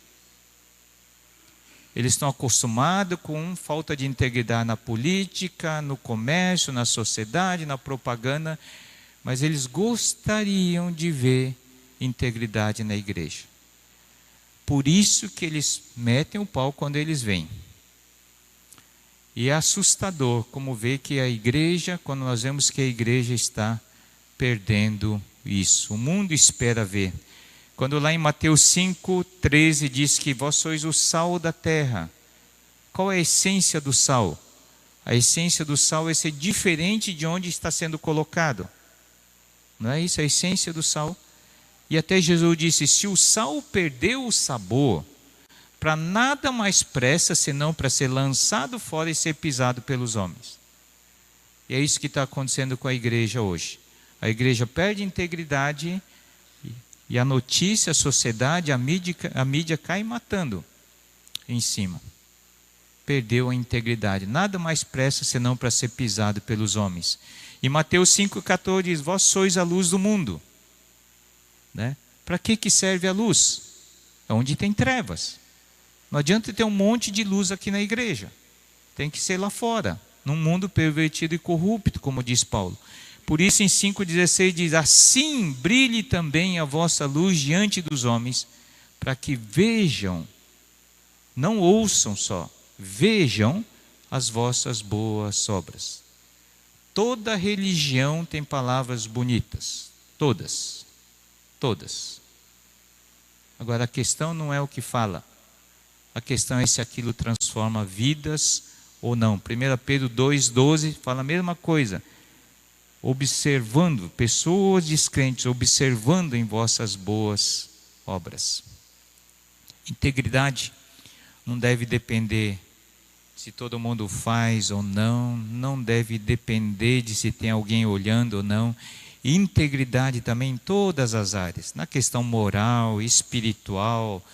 S1: Eles estão acostumados com falta de integridade na política, no comércio, na sociedade, na propaganda, mas eles gostariam de ver integridade na igreja. Por isso que eles metem o pau quando eles vêm. E é assustador como ver que a igreja, quando nós vemos que a igreja está perdendo isso. O mundo espera ver. Quando lá em Mateus 5, 13 diz que vós sois o sal da terra. Qual é a essência do sal? A essência do sal é ser diferente de onde está sendo colocado. Não é isso a essência do sal? E até Jesus disse, se o sal perdeu o sabor, para nada mais presta senão para ser lançado fora e ser pisado pelos homens. E é isso que está acontecendo com a igreja hoje. A igreja perde integridade e a notícia, a sociedade, a mídia cai matando em cima. Perdeu a integridade. Nada mais presta senão para ser pisado pelos homens. E Mateus 5,14 diz, vós sois a luz do mundo. Né? Para que serve a luz? É onde tem trevas. Não adianta ter um monte de luz aqui na igreja. Tem que ser lá fora, num mundo pervertido e corrupto, como diz Paulo. Por isso em 5,16 diz, assim brilhe também a vossa luz diante dos homens, para que vejam, não ouçam só, vejam as vossas boas obras. Toda religião tem palavras bonitas, todas. Agora a questão não é o que fala, a questão é se aquilo transforma vidas ou não. 1 Pedro 2,12 fala a mesma coisa. Observando, pessoas descrentes, observando em vossas boas obras. Integridade não deve depender se todo mundo faz ou não, não deve depender de se tem alguém olhando ou não. Integridade também em todas as áreas, na questão moral, espiritual,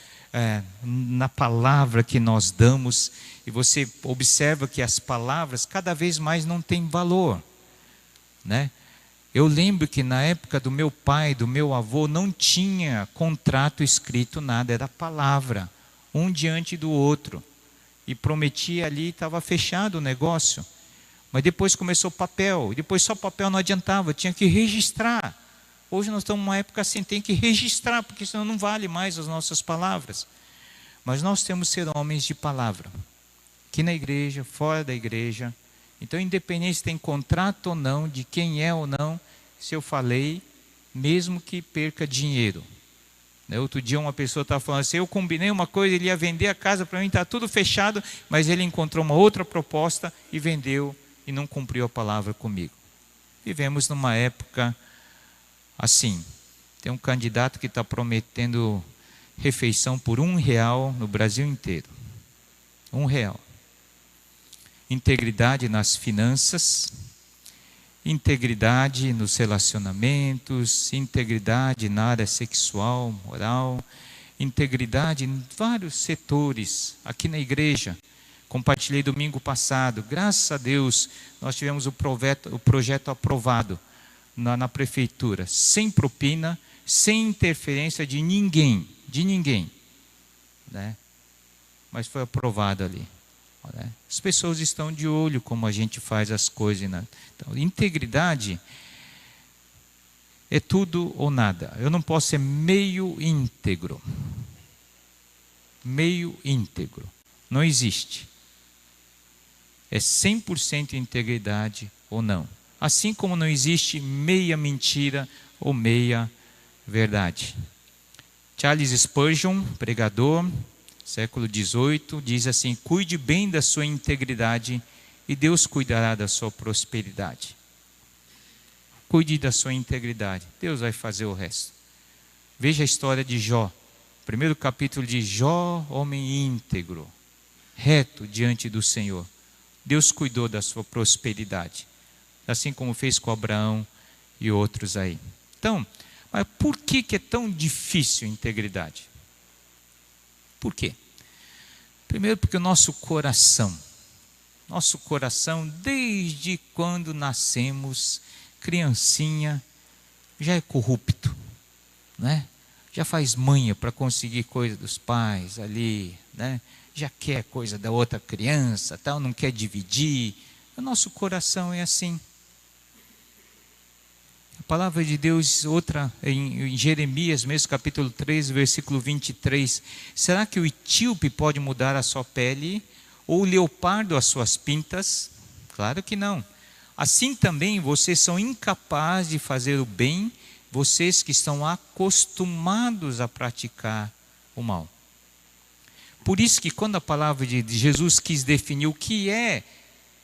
S1: na palavra que nós damos, e você observa que as palavras cada vez mais não têm valor, né? Eu lembro que na época do meu pai, do meu avô, não tinha contrato escrito nada, era palavra, um diante do outro, e prometia ali, estava fechado o negócio, mas depois começou papel, e depois só papel não adiantava, tinha que registrar. Hoje nós estamos numa época assim, tem que registrar, porque senão não vale mais as nossas palavras. Mas nós temos que ser homens de palavra, aqui na igreja, fora da igreja. Então, independente se tem contrato ou não, de quem é ou não, se eu falei, mesmo que perca dinheiro. Outro dia uma pessoa estava falando assim, eu combinei uma coisa, ele ia vender a casa para mim, está tudo fechado, mas ele encontrou uma outra proposta e vendeu e não cumpriu a palavra comigo. Vivemos numa época assim, tem um candidato que está prometendo refeição por R$1 no Brasil inteiro. R$1. Integridade nas finanças, integridade nos relacionamentos, integridade na área sexual, moral, integridade em vários setores. Aqui na igreja, compartilhei domingo passado, graças a Deus, nós tivemos o projeto aprovado na prefeitura, sem propina, sem interferência de ninguém, né? Mas foi aprovado ali, né? As pessoas estão de olho como a gente faz as coisas, né? Então, integridade é tudo ou nada. Eu não posso ser meio íntegro, não existe. É 100% integridade ou não. Assim como não existe meia mentira ou meia verdade. Charles Spurgeon, pregador, século XVIII, diz assim, cuide bem da sua integridade e Deus cuidará da sua prosperidade. Cuide da sua integridade, Deus vai fazer o resto. Veja a história de Jó, primeiro capítulo de Jó, homem íntegro, reto diante do Senhor. Deus cuidou da sua prosperidade, assim como fez com Abraão e outros aí. Então, mas por que é tão difícil a integridade? Por quê? Primeiro porque o nosso coração, desde quando nascemos, criancinha, já é corrupto, né? Já faz manha para conseguir coisa dos pais ali, né? Já quer coisa da outra criança, tal, não quer dividir. O nosso coração é assim. A palavra de Deus, outra em Jeremias, mesmo capítulo 3, versículo 23. Será que o etíope pode mudar a sua pele? Ou o leopardo as suas pintas? Claro que não. Assim também vocês são incapazes de fazer o bem, vocês que estão acostumados a praticar o mal. Por isso que quando a palavra de Jesus quis definir o que é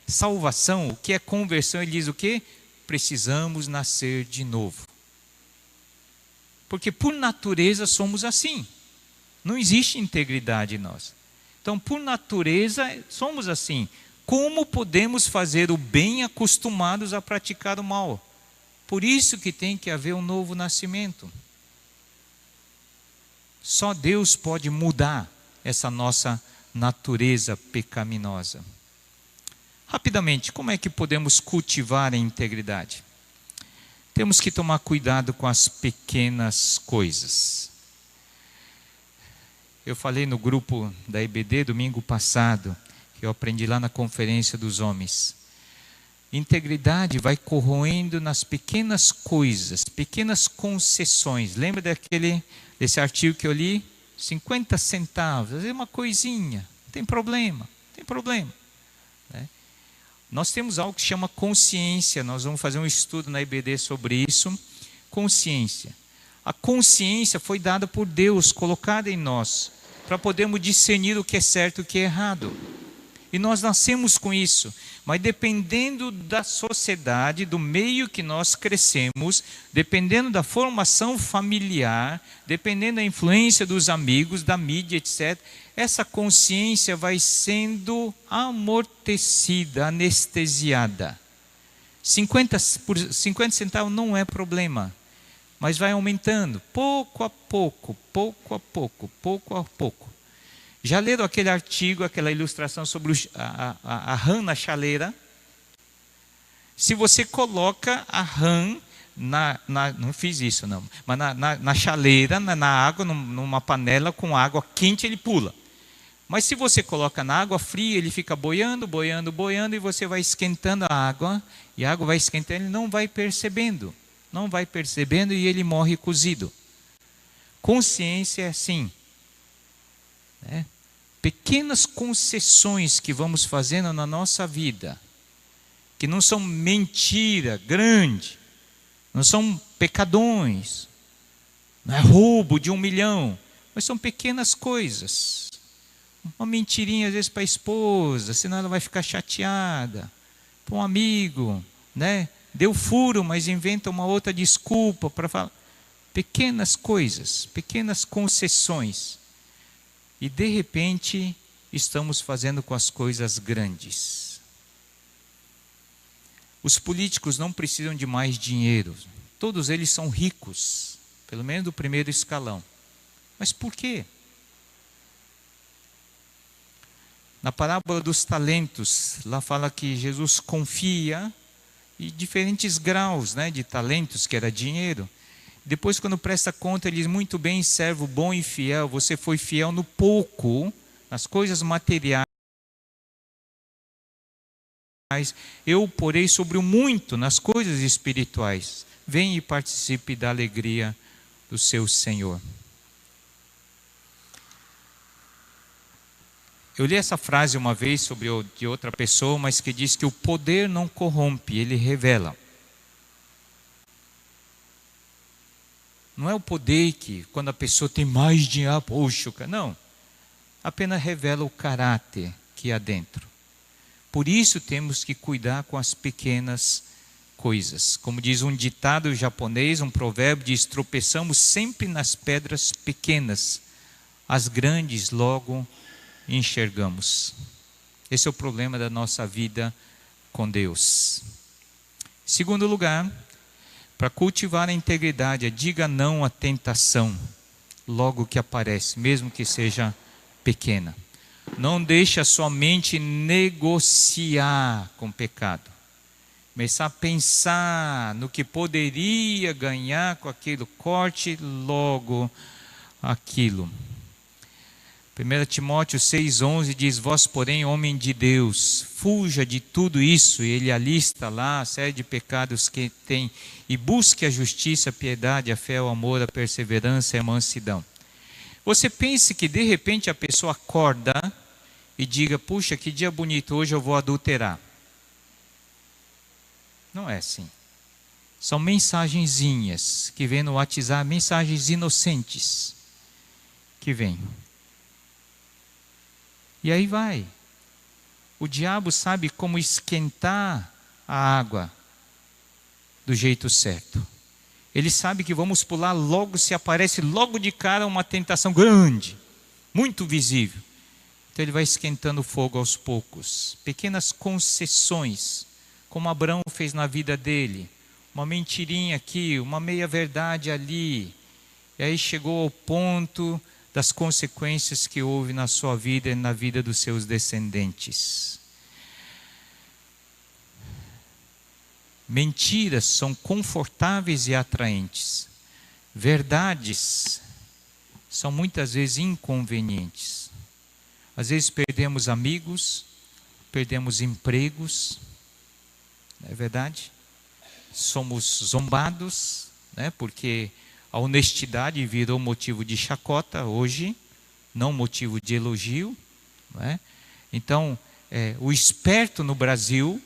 S1: salvação, o que é conversão, ele diz o quê? Precisamos nascer de novo. Porque por natureza somos assim. Não existe integridade em nós. Então, por natureza, somos assim. Como podemos fazer o bem acostumados a praticar o mal? Por isso que tem que haver um novo nascimento. Só Deus pode mudar essa nossa natureza pecaminosa. Rapidamente, como é que podemos cultivar a integridade? Temos que tomar cuidado com as pequenas coisas. Eu falei no grupo da IBD domingo passado, que eu aprendi lá na conferência dos homens. Integridade vai corroendo nas pequenas coisas, pequenas concessões. Lembra desse artigo que eu li? 50 centavos, é uma coisinha, não tem problema, né? Nós temos algo que se chama consciência, nós vamos fazer um estudo na IBD sobre isso. Consciência. A consciência foi dada por Deus, colocada em nós, para podermos discernir o que é certo e o que é errado. E nós nascemos com isso, mas dependendo da sociedade, do meio que nós crescemos, dependendo da formação familiar, dependendo da influência dos amigos, da mídia, etc., essa consciência vai sendo amortecida, anestesiada. 50 centavos não é problema, mas vai aumentando, pouco a pouco. Já leram aquele artigo, aquela ilustração sobre a rã na chaleira? Se você coloca a rã, não fiz isso não, mas na chaleira, na água, numa panela com água quente, ele pula. Mas se você coloca na água fria, ele fica boiando, e você vai esquentando a água, e a água vai esquentando, ele não vai percebendo e ele morre cozido. Consciência é assim, né? Pequenas concessões que vamos fazendo na nossa vida, que não são mentira grande, não são pecadões, não é roubo de 1 milhão, mas são pequenas coisas. Uma mentirinha às vezes para a esposa, senão ela vai ficar chateada. Para um amigo, né? Deu furo, mas inventa uma outra desculpa para falar. Pequenas coisas, pequenas concessões. E de repente, estamos fazendo com as coisas grandes. Os políticos não precisam de mais dinheiro. Todos eles são ricos, pelo menos do primeiro escalão. Mas por quê? Na parábola dos talentos, lá fala que Jesus confia em diferentes graus, né, de talentos, que era dinheiro. Depois, quando presta conta, ele diz: muito bem, servo bom e fiel, você foi fiel no pouco, nas coisas materiais, eu porei sobre o muito, nas coisas espirituais. Venha e participe da alegria do seu Senhor. Eu li essa frase uma vez de outra pessoa, mas que diz que o poder não corrompe, ele revela. Não é o poder que, quando a pessoa tem mais dinheiro, poxa, não. Apenas revela o caráter que há dentro. Por isso temos que cuidar com as pequenas coisas. Como diz um ditado japonês, um provérbio, diz: tropeçamos sempre nas pedras pequenas, as grandes logo enxergamos. Esse é o problema da nossa vida com Deus. Segundo lugar, para cultivar a integridade, diga não à tentação, logo que aparece, mesmo que seja pequena. Não deixe a sua mente negociar com o pecado. Começar a pensar no que poderia ganhar com aquilo, corte logo aquilo. 1 Timóteo 6,11 diz: vós, porém, homem de Deus, fuja de tudo isso. E ele alista lá a série de pecados que tem, e busque a justiça, a piedade, a fé, o amor, a perseverança e a mansidão. Você pense que de repente a pessoa acorda e diga: puxa, que dia bonito, hoje eu vou adulterar. Não é assim. São mensagenzinhas que vêm no WhatsApp, mensagens inocentes que vêm. E aí vai. O diabo sabe como esquentar a água do jeito certo. Ele sabe que vamos pular logo se aparece logo de cara uma tentação grande, muito visível. Então ele vai esquentando o fogo aos poucos. Pequenas concessões, como Abraão fez na vida dele. Uma mentirinha aqui, uma meia-verdade ali. E aí chegou ao ponto das consequências que houve na sua vida e na vida dos seus descendentes. Mentiras são confortáveis e atraentes. Verdades são muitas vezes inconvenientes. Às vezes perdemos amigos, perdemos empregos, não é verdade? Somos zombados, né? Porque a honestidade virou motivo de chacota hoje, não motivo de elogio, não é? Então, o esperto no Brasil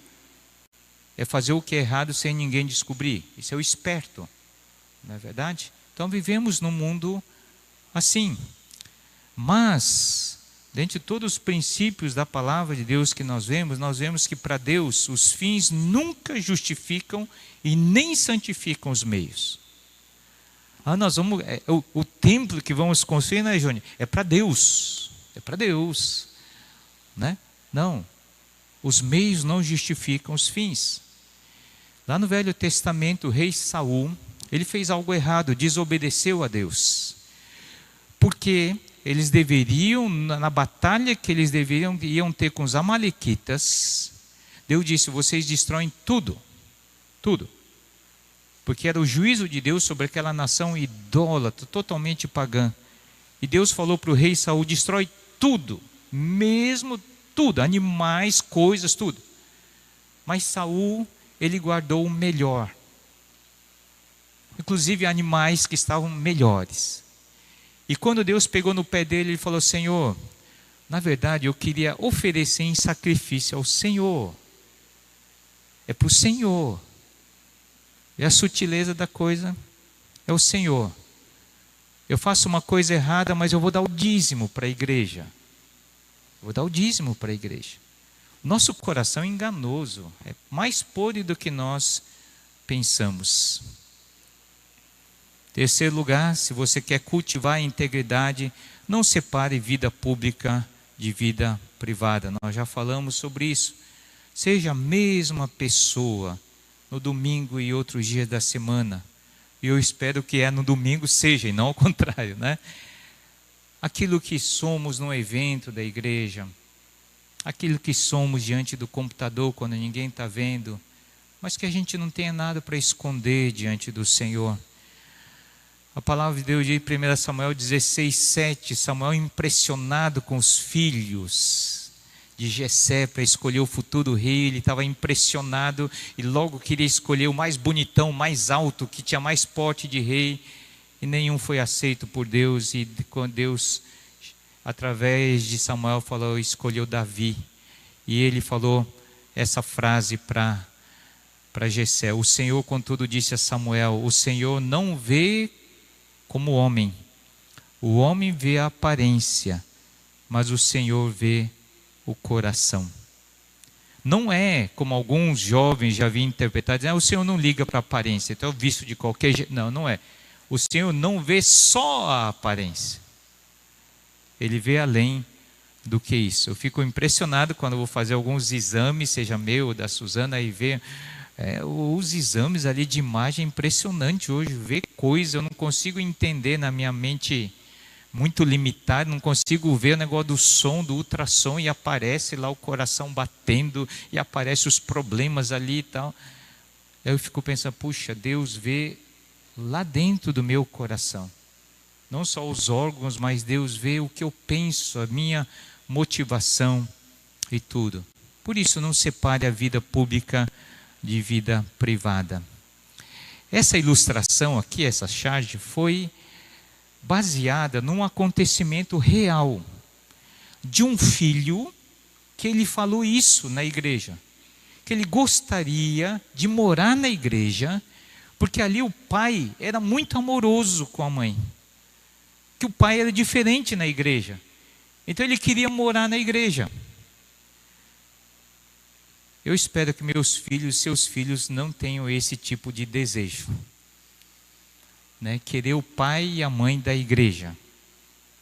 S1: é fazer o que é errado sem ninguém descobrir. Isso é o esperto, não é verdade? Então vivemos num mundo assim. Mas, dentre todos os princípios da palavra de Deus que nós vemos que para Deus os fins nunca justificam e nem santificam os meios. Nós vamos, o templo que vamos construir, né, Jônia? É para Deus. É para Deus. Né? Não. Os meios não justificam os fins. Lá no Velho Testamento, o rei Saul, ele fez algo errado, desobedeceu a Deus. Porque eles deveriam, na batalha que eles iam ter com os amalequitas, Deus disse, vocês destroem tudo. Tudo. Porque era o juízo de Deus sobre aquela nação idólatra, totalmente pagã. E Deus falou para o rei Saul, destrói tudo, mesmo tudo, animais, coisas, tudo. Mas Saul, ele guardou o melhor. Inclusive animais que estavam melhores. E quando Deus pegou no pé dele, ele falou, Senhor, na verdade eu queria oferecer em sacrifício ao Senhor. É para o Senhor. E a sutileza da coisa é o Senhor. Eu faço uma coisa errada, mas eu vou dar o dízimo para a igreja. Vou dar o dízimo para a igreja. Nosso coração é enganoso, é mais podre do que nós pensamos. Terceiro lugar, se você quer cultivar a integridade, não separe vida pública de vida privada. Nós já falamos sobre isso. Seja a mesma pessoa no domingo e outros dias da semana. E eu espero que no domingo seja, e não ao contrário, né? Aquilo que somos no evento da igreja, aquilo que somos diante do computador quando ninguém está vendo, mas que a gente não tenha nada para esconder diante do Senhor. A palavra de Deus diz em 1 Samuel 16:7, Samuel impressionado com os filhos de Jessé para escolher o futuro rei, ele estava impressionado e logo queria escolher o mais bonitão, mais alto, que tinha mais porte de rei, e nenhum foi aceito por Deus. E quando Deus, através de Samuel, escolheu Davi, e ele falou essa frase para Jessé: o Senhor contudo disse a Samuel, o Senhor não vê como homem, o homem vê a aparência, mas o Senhor vê o coração. Não é como alguns jovens já vinham interpretar, dizendo, o Senhor não liga para a aparência, então eu visto de qualquer jeito. Não, não é. O Senhor não vê só a aparência, Ele vê além do que isso. Eu fico impressionado quando eu vou fazer alguns exames, seja meu ou da Suzana, e ver os exames ali de imagem, impressionante hoje, ver coisa, eu não consigo entender na minha mente muito limitado, não consigo ver o negócio do som, do ultrassom, e aparece lá o coração batendo, e aparece os problemas ali e tal. Eu fico pensando, puxa, Deus vê lá dentro do meu coração, não só os órgãos, mas Deus vê o que eu penso, a minha motivação e tudo. Por isso, não separe a vida pública de vida privada. Essa ilustração aqui, essa charge, foi baseada num acontecimento real de um filho que ele falou isso na igreja, que ele gostaria de morar na igreja, porque ali o pai era muito amoroso com a mãe, que o pai era diferente na igreja, então ele queria morar na igreja. Eu espero que meus filhos, seus filhos, não tenham esse tipo de desejo, né? Querer o pai e a mãe da igreja,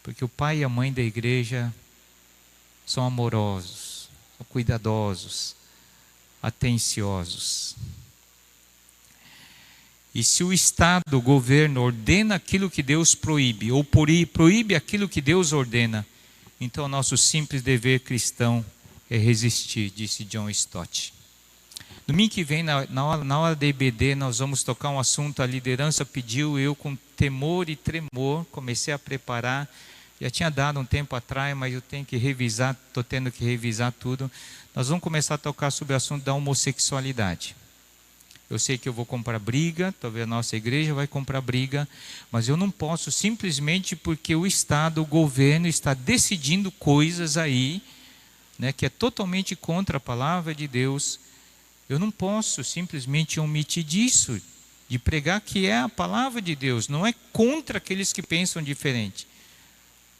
S1: porque o pai e a mãe da igreja são amorosos, são cuidadosos, atenciosos. E se o Estado, o governo, ordena aquilo que Deus proíbe, ou proíbe aquilo que Deus ordena, então nosso simples dever cristão é resistir, disse John Stott. Domingo que vem, na hora da EBD, nós vamos tocar um assunto, a liderança pediu, eu com temor e tremor, comecei a preparar, já tinha dado um tempo atrás, mas eu tenho que revisar, estou tendo que revisar tudo. Nós vamos começar a tocar sobre o assunto da homossexualidade. Eu sei que eu vou comprar briga, talvez a nossa igreja vai comprar briga, mas eu não posso simplesmente porque o Estado, o governo está decidindo coisas aí, né, que é totalmente contra a palavra de Deus. Eu não posso simplesmente omitir disso, de pregar que é a palavra de Deus, não é contra aqueles que pensam diferente,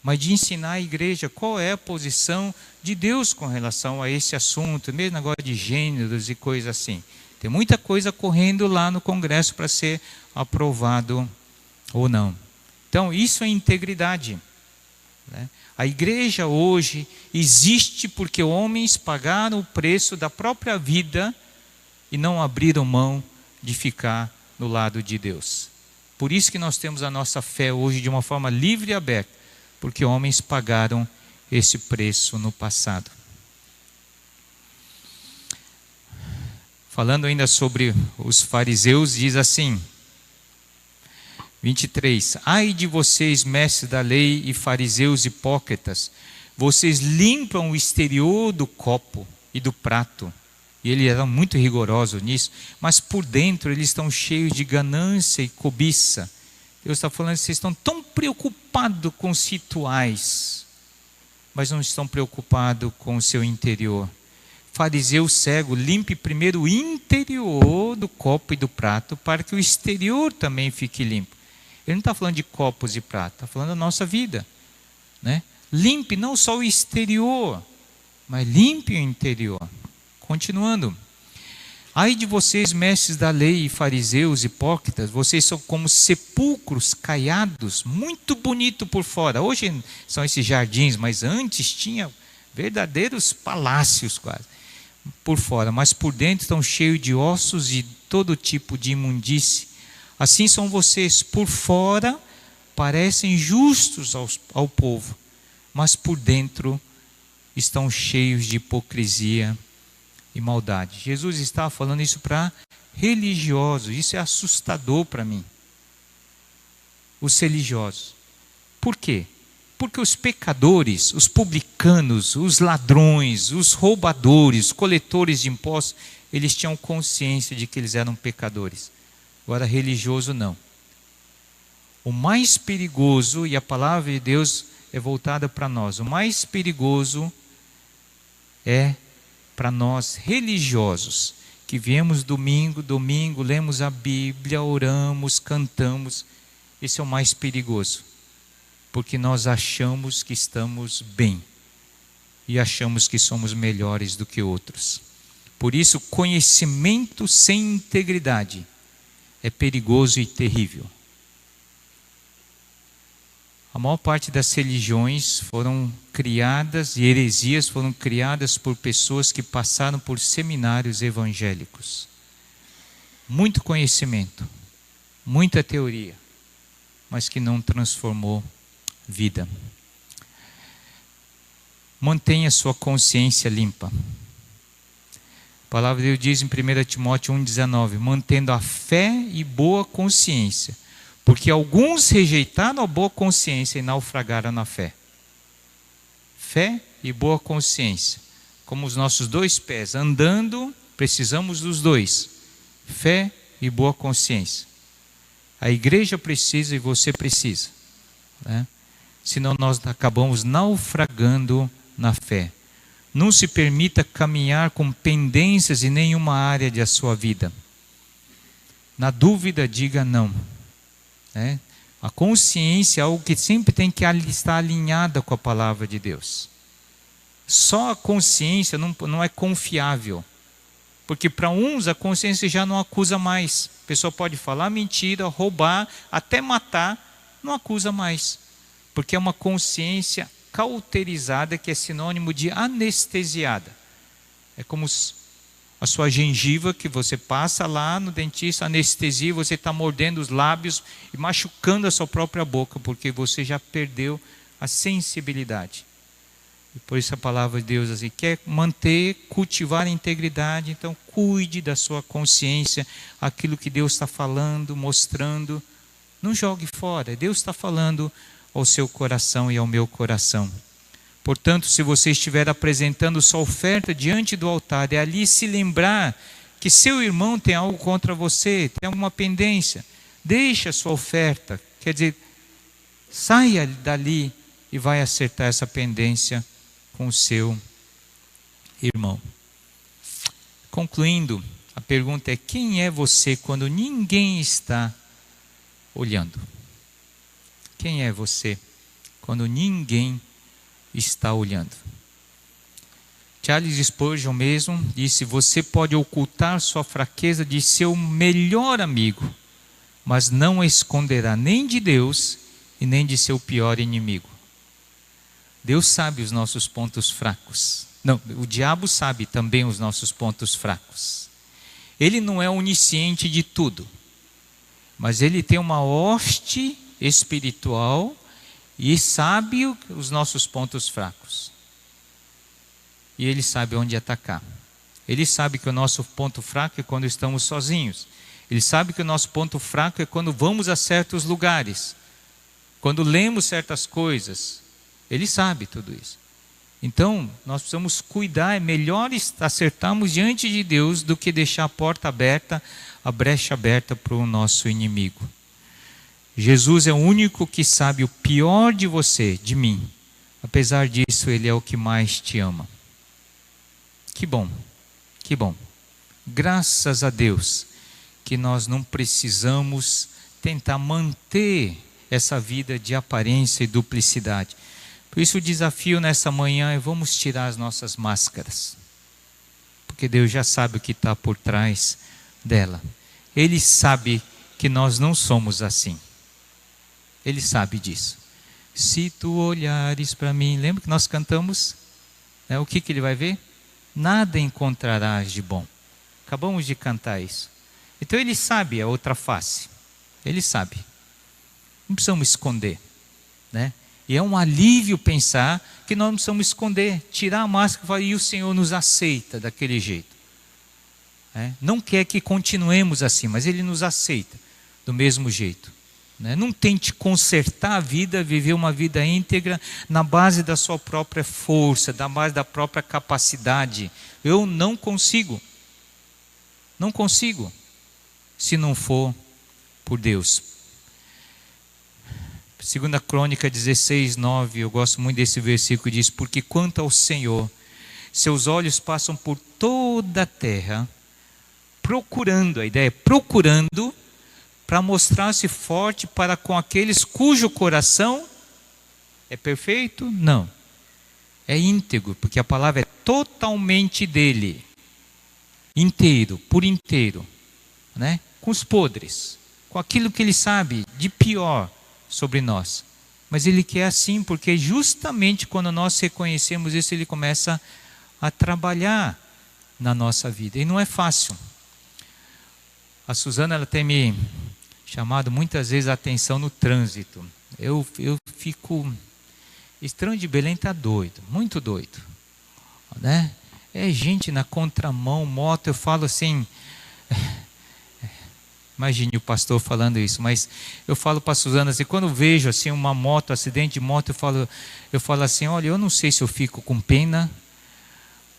S1: mas de ensinar a igreja qual é a posição de Deus com relação a esse assunto, mesmo negócio de gêneros e coisas assim. Tem muita coisa correndo lá no Congresso para ser aprovado ou não. Então, isso é integridade, né? A igreja hoje existe porque homens pagaram o preço da própria vida e não abriram mão de ficar no lado de Deus. Por isso que nós temos a nossa fé hoje de uma forma livre e aberta, porque homens pagaram esse preço no passado. Falando ainda sobre os fariseus, diz assim, 23, ai de vocês, mestres da lei e fariseus hipócritas, vocês limpam o exterior do copo e do prato, e ele era muito rigoroso nisso, mas por dentro eles estão cheios de ganância e cobiça. Deus está falando que vocês estão tão preocupados com os rituais, mas não estão preocupados com o seu interior. Fariseu cego, limpe primeiro o interior do copo e do prato, para que o exterior também fique limpo. Ele não está falando de copos e prato, está falando da nossa vida, né? Limpe não só o exterior, mas limpe o interior. Continuando. Ai de vocês, mestres da lei e fariseus hipócritas, vocês são como sepulcros caiados, muito bonito por fora. Hoje são esses jardins, mas antes tinha verdadeiros palácios quase por fora, mas por dentro estão cheios de ossos e todo tipo de imundície. Assim são vocês, por fora parecem justos ao povo, mas por dentro estão cheios de hipocrisia e maldade. Jesus estava falando isso para religiosos, isso é assustador para mim. Os religiosos. Por quê? Porque os pecadores, os publicanos, os ladrões, os roubadores, os coletores de impostos, eles tinham consciência de que eles eram pecadores. Agora, religioso não. O mais perigoso, e a palavra de Deus é voltada para nós, o mais perigoso é para nós religiosos, que viemos domingo, lemos a Bíblia, oramos, cantamos. Esse é o mais perigoso, porque nós achamos que estamos bem e achamos que somos melhores do que outros. Por isso, conhecimento sem integridade é perigoso e terrível. A maior parte das religiões foram criadas, e heresias foram criadas por pessoas que passaram por seminários evangélicos. Muito conhecimento, muita teoria, mas que não transformou vida. Mantenha sua consciência limpa. A palavra de Deus diz em 1 Timóteo 1,19, mantendo a fé e boa consciência, porque alguns rejeitaram a boa consciência e naufragaram na fé. Fé e boa consciência, como os nossos dois pés, andando, precisamos dos dois, fé e boa consciência. A igreja precisa e você precisa, né? Senão nós acabamos naufragando na fé. Não se permita caminhar com pendências em nenhuma área da sua vida. Na dúvida, diga não. A consciência é algo que sempre tem que estar alinhada com a palavra de Deus. Só a consciência não é confiável. Porque para uns a consciência já não acusa mais. A pessoa pode falar mentira, roubar, até matar, não acusa mais. Porque é uma consciência cauterizada, que é sinônimo de anestesiada. É como a sua gengiva que você passa lá no dentista, anestesia, você está mordendo os lábios e machucando a sua própria boca, porque você já perdeu a sensibilidade. E por isso a palavra de Deus assim, quer manter, cultivar a integridade, então cuide da sua consciência, aquilo que Deus está falando, mostrando, não jogue fora, Deus está falando ao seu coração e ao meu coração. Portanto, se você estiver apresentando sua oferta diante do altar, é ali se lembrar que seu irmão tem algo contra você, tem alguma pendência, deixe a sua oferta, quer dizer, saia dali e vai acertar essa pendência com o seu irmão. Concluindo, a pergunta é: quem é você quando ninguém está olhando? Quem é você quando ninguém está olhando? Charles Spurgeon mesmo disse: você pode ocultar sua fraqueza de seu melhor amigo, mas não a esconderá nem de Deus e nem de seu pior inimigo. Deus sabe os nossos pontos fracos. Não, o diabo sabe também os nossos pontos fracos. Ele não é onisciente de tudo, mas ele tem uma hoste espiritual e sabe os nossos pontos fracos. E ele sabe onde atacar. Ele sabe que o nosso ponto fraco é quando estamos sozinhos. Ele sabe que o nosso ponto fraco é quando vamos a certos lugares, quando lemos certas coisas. Ele sabe tudo isso. Então, nós precisamos cuidar, é melhor acertarmos diante de Deus do que deixar a porta aberta, a brecha aberta para o nosso inimigo. Jesus é o único que sabe o pior de você, de mim. Apesar disso, Ele é o que mais te ama. Que bom, que bom. Graças a Deus que nós não precisamos tentar manter essa vida de aparência e duplicidade. Por isso o desafio nessa manhã é: vamos tirar as nossas máscaras, porque Deus já sabe o que está por trás dela. Ele sabe que nós não somos assim. Ele sabe disso. Se tu olhares para mim, lembra que nós cantamos? O que ele vai ver? Nada encontrarás de bom. Acabamos de cantar isso. Então ele sabe a outra face. Ele sabe. Não precisamos esconder, né? E é um alívio pensar que nós não precisamos esconder, tirar a máscara e o Senhor nos aceita daquele jeito. Não quer que continuemos assim, mas Ele nos aceita do mesmo jeito. Não tente consertar a vida, viver uma vida íntegra na base da sua própria força, da base da própria capacidade. Eu não consigo. Não consigo, se não for por Deus. 2 Crônica 16:9, eu gosto muito desse versículo, diz: porque quanto ao Senhor, seus olhos passam por toda a terra, procurando, a ideia é procurando, para mostrar-se forte para com aqueles cujo coração é perfeito? Não, é íntegro, porque a palavra é totalmente dele, inteiro, por inteiro, né? Com os podres, com aquilo que ele sabe de pior sobre nós. Mas Ele quer assim, porque justamente quando nós reconhecemos isso, Ele começa a trabalhar na nossa vida. E não é fácil. A Suzana, ela tem me chamado muitas vezes a atenção no trânsito. Eu fico... Estranho de Belém está doido, muito doido, né? É gente na contramão, moto, eu falo assim... Imagine o pastor falando isso, mas eu falo para a Suzana assim, quando eu vejo assim uma moto, acidente de moto, eu falo assim: olha, eu não sei se eu fico com pena,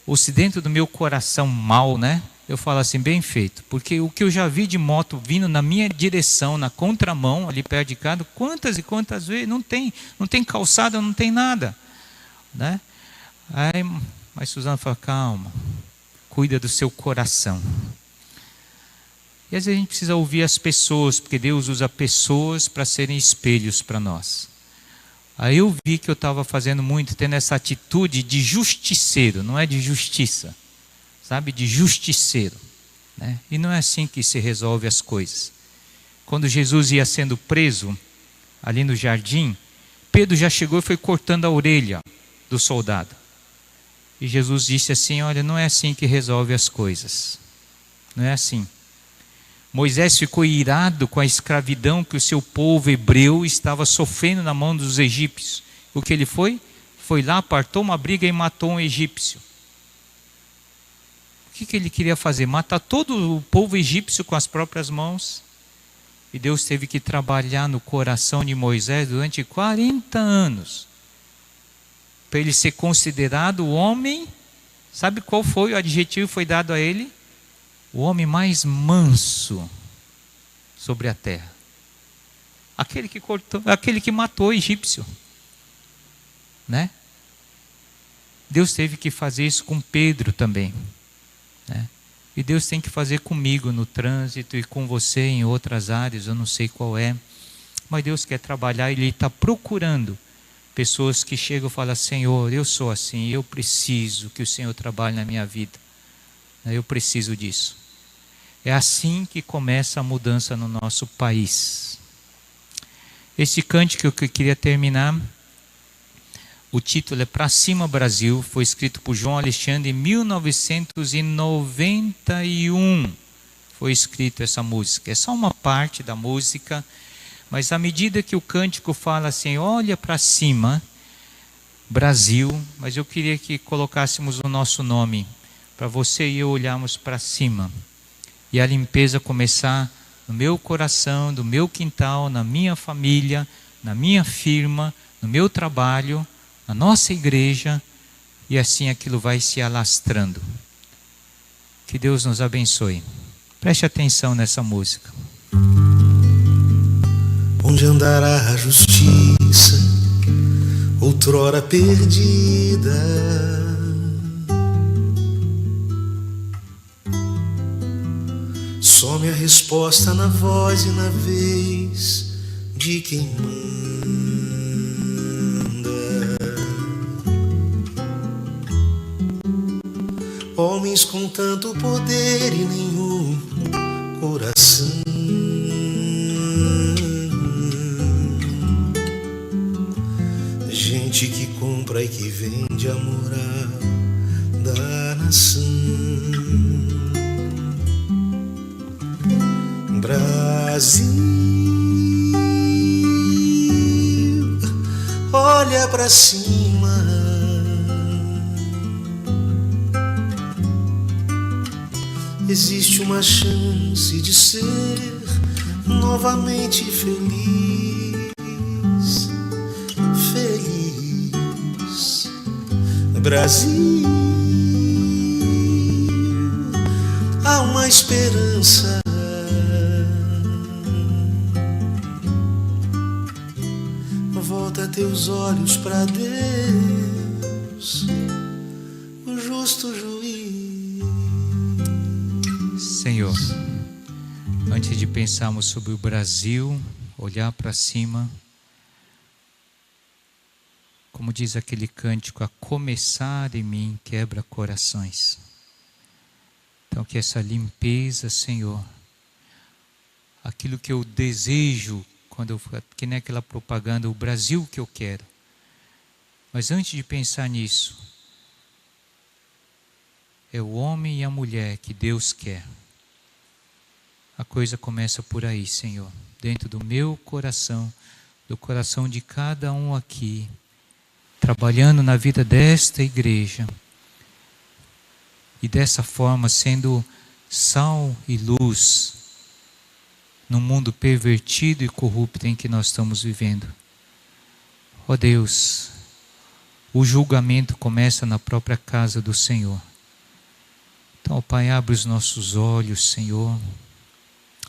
S1: ou se dentro do meu coração mal, né? Eu falo assim, bem feito, porque o que eu já vi de moto vindo na minha direção, na contramão, ali perto de casa, quantas e quantas vezes, não tem calçada, não tem nada, né? Mas Suzana fala: calma, cuida do seu coração. E às vezes a gente precisa ouvir as pessoas, porque Deus usa pessoas para serem espelhos para nós. Aí eu vi que eu estava fazendo muito, tendo essa atitude de justiceiro, não é de justiça, sabe, de justiceiro, né? E não é assim que se resolve as coisas. Quando Jesus ia sendo preso ali no jardim, Pedro já chegou e foi cortando a orelha do soldado. E Jesus disse assim: olha, não é assim que resolve as coisas. Não é assim. Moisés ficou irado com a escravidão que o seu povo hebreu estava sofrendo na mão dos egípcios. O que ele foi? Foi lá, apartou uma briga e matou um egípcio. O que ele queria fazer? Matar todo o povo egípcio com as próprias mãos. E Deus teve que trabalhar no coração de Moisés durante 40 anos. Para ele ser considerado o homem. Sabe qual foi o adjetivo que foi dado a ele? O homem mais manso sobre a terra. Aquele que matou o egípcio, né? Deus teve que fazer isso com Pedro também, né? E Deus tem que fazer comigo no trânsito e com você em outras áreas, eu não sei qual é, mas Deus quer trabalhar, Ele está procurando pessoas que chegam e falam: Senhor, eu sou assim, eu preciso que o Senhor trabalhe na minha vida, eu preciso disso. É assim que começa a mudança no nosso país. Esse cântico que eu queria terminar, o título é Pra Cima Brasil, foi escrito por João Alexandre em 1991. Foi escrito essa música. É só uma parte da música, mas à medida que o cântico fala assim: olha para cima, Brasil, mas eu queria que colocássemos o nosso nome, para você e eu olharmos para cima, e a limpeza começar no meu coração, no meu quintal, na minha família, na minha firma, no meu trabalho, na nossa igreja, e assim aquilo vai se alastrando. Que Deus nos abençoe. Preste atenção nessa música.
S3: Onde andará a justiça, outrora perdida? Some a resposta na voz e na vez de quem manda. Homens com tanto poder e nenhum coração. Gente que compra e que vende a moral da nação. Brasil, olha pra cima. Existe uma chance de ser novamente feliz. Feliz. Brasil, há uma esperança. Volta teus olhos para Deus, o justo juiz.
S1: Senhor, antes de pensarmos sobre o Brasil, olhar para cima, como diz aquele cântico, a começar em mim quebra corações. Então que essa limpeza, Senhor, aquilo que eu desejo, que nem aquela propaganda, o Brasil que eu quero. Mas antes de pensar nisso, é o homem e a mulher que Deus quer. A coisa começa por aí, Senhor, dentro do meu coração, do coração de cada um aqui, trabalhando na vida desta igreja, e dessa forma sendo sal e luz no mundo pervertido e corrupto em que nós estamos vivendo. Ó Deus, o julgamento começa na própria casa do Senhor. Então, Pai, abre os nossos olhos, Senhor,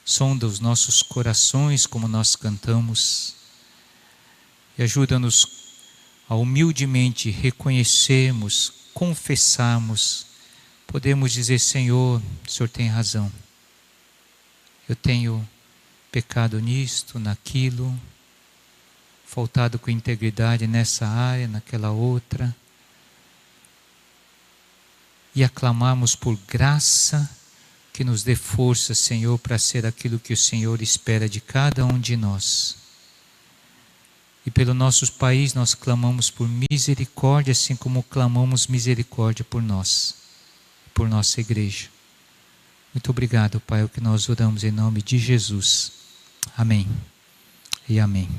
S1: sonda os nossos corações como nós cantamos, e ajuda-nos a humildemente reconhecermos, confessarmos, podemos dizer: Senhor, o Senhor tem razão, eu tenho pecado nisto, naquilo, faltado com integridade nessa área, naquela outra. e a clamarmos por graça que nos dê força, Senhor, para ser aquilo que o Senhor espera de cada um de nós. E pelo nosso país nós clamamos por misericórdia, assim como clamamos misericórdia por nós, por nossa igreja. Muito obrigado, Pai, é o que nós oramos em nome de Jesus. Amém e amém.